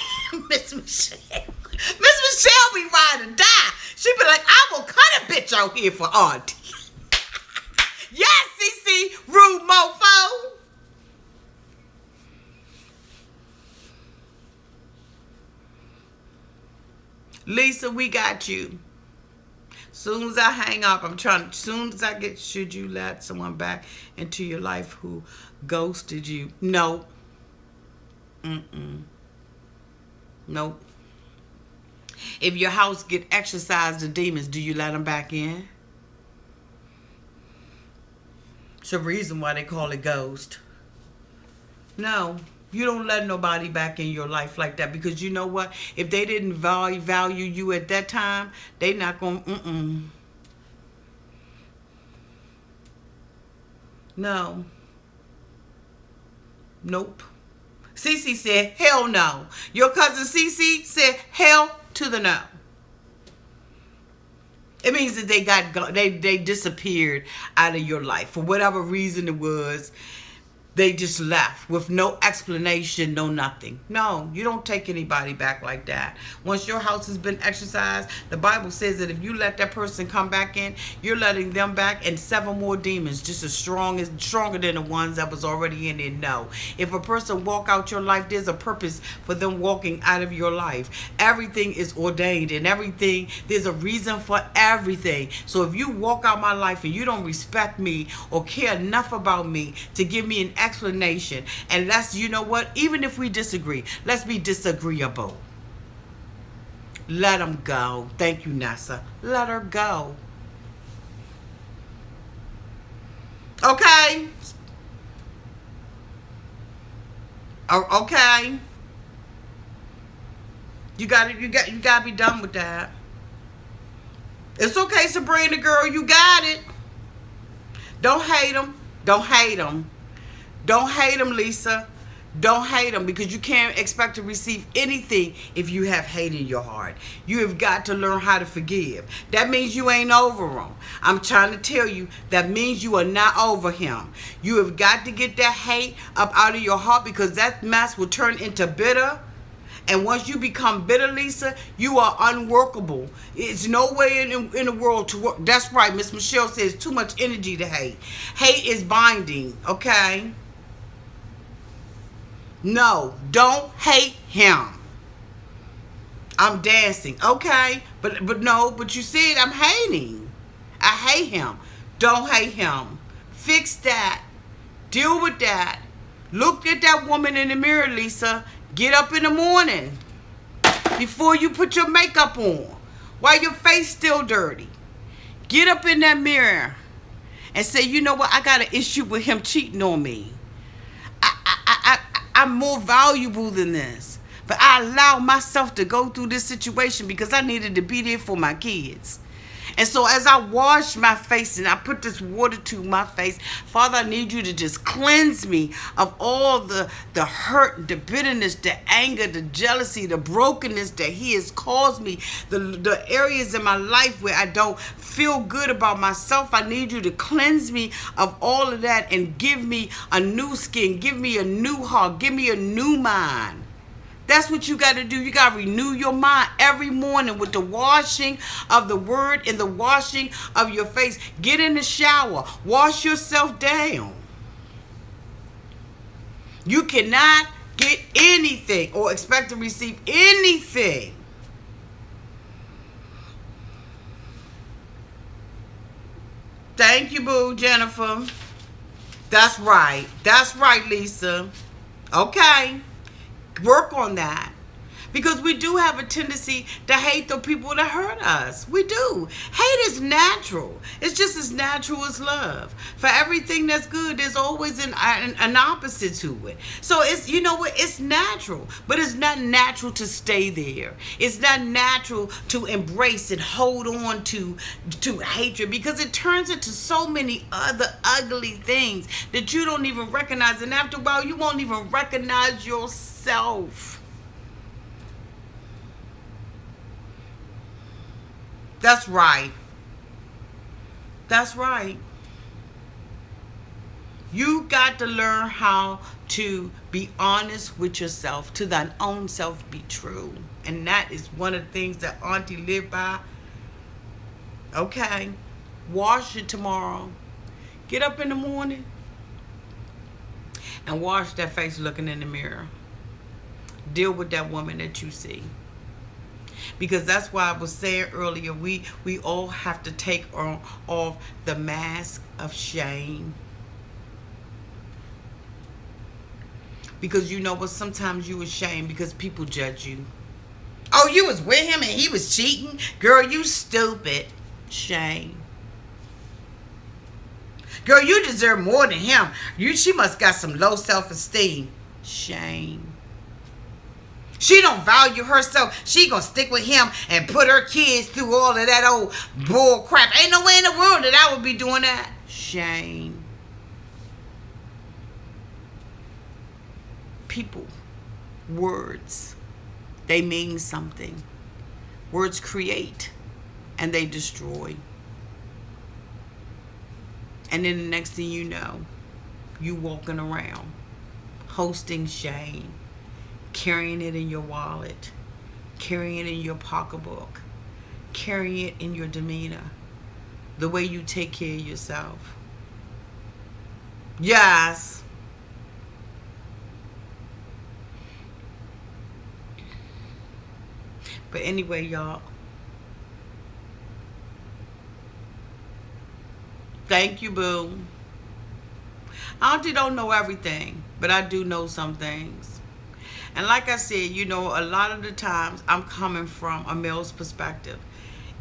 Miss Michelle. Miss Michelle be ride or die. She be like, I will cut a bitch out here for Auntie. Yes, CC, rude mofo. Lisa, we got you. Soon as I hang up, soon as I get, should you let someone back into your life who ghosted you? No. Nope. If your house get exorcised the demons, do you let them back in? It's a reason why they call it ghost. No, you don't let nobody back in your life like that because you know what? If they didn't value you at that time, they not gonna. No. Nope. Cece said, hell no. Your cousin Cece said, hell to the no. It means that they disappeared out of your life. For whatever reason it was, they just left with no explanation, no nothing. No, you don't take anybody back like that. Once your house has been exorcised, the Bible says that if you let that person come back in, you're letting them back and 7 more demons just as stronger than the ones that was already in there. No. If a person walk out your life, there's a purpose for them walking out of your life. Everything is ordained and everything, there's a reason for everything. So if you walk out my life and you don't respect me or care enough about me to give me an explanation, and that's, you know what, even if we disagree, let's be disagreeable. Let them go. Thank you, NASA. Let her go. Okay. Okay. You gotta be done with that. It's okay, Sabrina girl, you got it. Don't hate them. Don't hate them. Don't hate them, Lisa. Don't hate them because you can't expect to receive anything if you have hate in your heart. You have got to learn how to forgive. That means you ain't over him. I'm trying to tell you, that means you are not over him. You have got to get that hate up out of your heart because that mess will turn into bitter. And once you become bitter, Lisa, you are unworkable. It's no way in the world to work. That's right. Miss Michelle says too much energy to hate. Hate is binding, okay? No, don't hate him. I'm dancing, okay? But you said I'm hating. I hate him. Don't hate him. Fix that. Deal with that. Look at that woman in the mirror, Lisa. Get up in the morning before you put your makeup on while your face still dirty. Get up in that mirror and say, you know what, I got an issue with him cheating on me. I'm more valuable than this. But I allowed myself to go through this situation because I needed to be there for my kids. And so as I wash my face and I put this water to my face, Father, I need you to just cleanse me of all the hurt, the bitterness, the anger, the jealousy, the brokenness that he has caused me, the areas in my life where I don't feel good about myself. I need you to cleanse me of all of that and give me a new skin, give me a new heart, give me a new mind. That's what you got to do. You got to renew your mind every morning with the washing of the word and the washing of your face. Get in the shower. Wash yourself down. You cannot get anything or expect to receive anything. Thank you, boo, Jennifer. That's right. That's right, Lisa. Okay. Work on that. Because we do have a tendency to hate the people that hurt us. We do. Hate is natural. It's just as natural as love. For everything that's good, there's always an opposite to it. So it's, you know what, it's natural. But it's not natural to stay there. It's not natural to embrace and hold on to hatred, because it turns into so many other ugly things that you don't even recognize. And after a while, you won't even recognize yourself. That's right. That's right. You got to learn how to be honest with yourself. To thine own self be true. And that is one of the things that Auntie lived by. Okay. Wash it tomorrow. Get up in the morning and wash that face looking in the mirror. Deal with that woman that you see. Because that's why I was saying earlier, we all have to take off the mask of shame. Because you know what, sometimes you ashamed because people judge you. Oh, you was with him and he was cheating? Girl, you stupid. Shame. Girl, you deserve more than him. She must got some low self-esteem. Shame. She don't value herself. She gonna stick with him and put her kids through all of that old bull crap. Ain't no way in the world that I would be doing that. Shame. People, words, they mean something. Words create and they destroy. And then the next thing you know, you walking around hosting shame. Carrying it in your wallet, carrying it in your pocketbook, carrying it in your demeanor, the way you take care of yourself. Yes. But anyway, y'all, thank you, boo. Auntie don't know everything, but I do know some things. And like I said, you know, a lot of the times I'm coming from a male's perspective.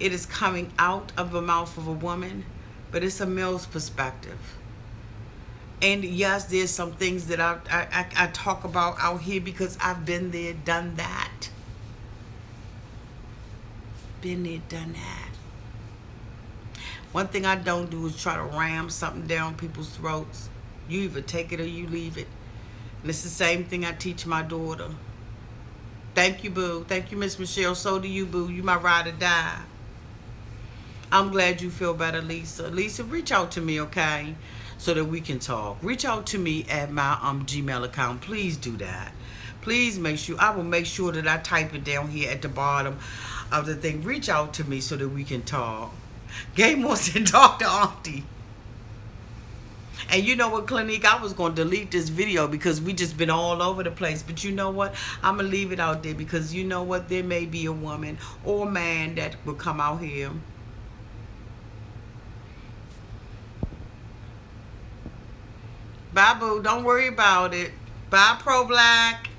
It is coming out of the mouth of a woman, but it's a male's perspective. And yes, there's some things that I talk about out here because I've been there, done that. Been there, done that. One thing I don't do is try to ram something down people's throats. You either take it or you leave it. And it's the same thing I teach my daughter. Thank you, boo. Thank you, Miss Michelle. So do you, boo. You my ride or die. I'm glad you feel better, Lisa. Lisa, reach out to me, okay? So that we can talk. Reach out to me at my Gmail account. Please do that. Please make sure. I will make sure that I type it down here at the bottom of the thing. Reach out to me so that we can talk. Game wants to talk to Auntie. And you know what, Clinique, I was going to delete this video because we just been all over the place. But you know what? I'm going to leave it out there because you know what? There may be a woman or a man that will come out here. Bye, boo. Don't worry about it. Bye, Pro-Black.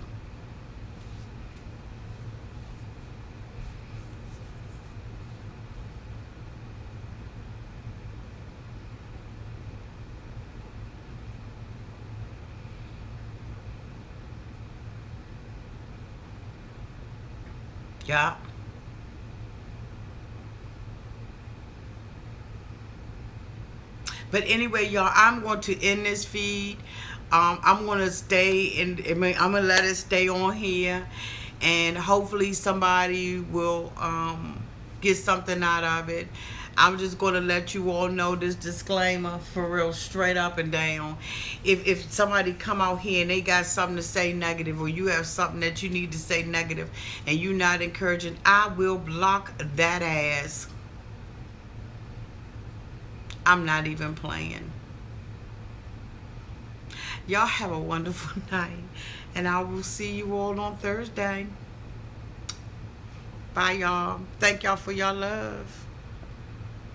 Yeah. But anyway, y'all, I'm going to end this feed. I'm going to stay in. I'm going to let it stay on here, and hopefully somebody will get something out of it. I'm just going to let you all know this disclaimer for real, straight up and down. If somebody come out here and they got something to say negative, or you have something that you need to say negative, and you're not encouraging, I will block that ass. I'm not even playing. Y'all have a wonderful night, and I will see you all on Thursday. Bye, y'all. Thank y'all for your love.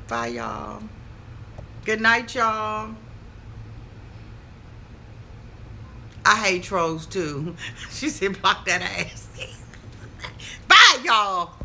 Bye, y'all. Good night, y'all. I hate trolls too. She said block that ass. Bye, y'all.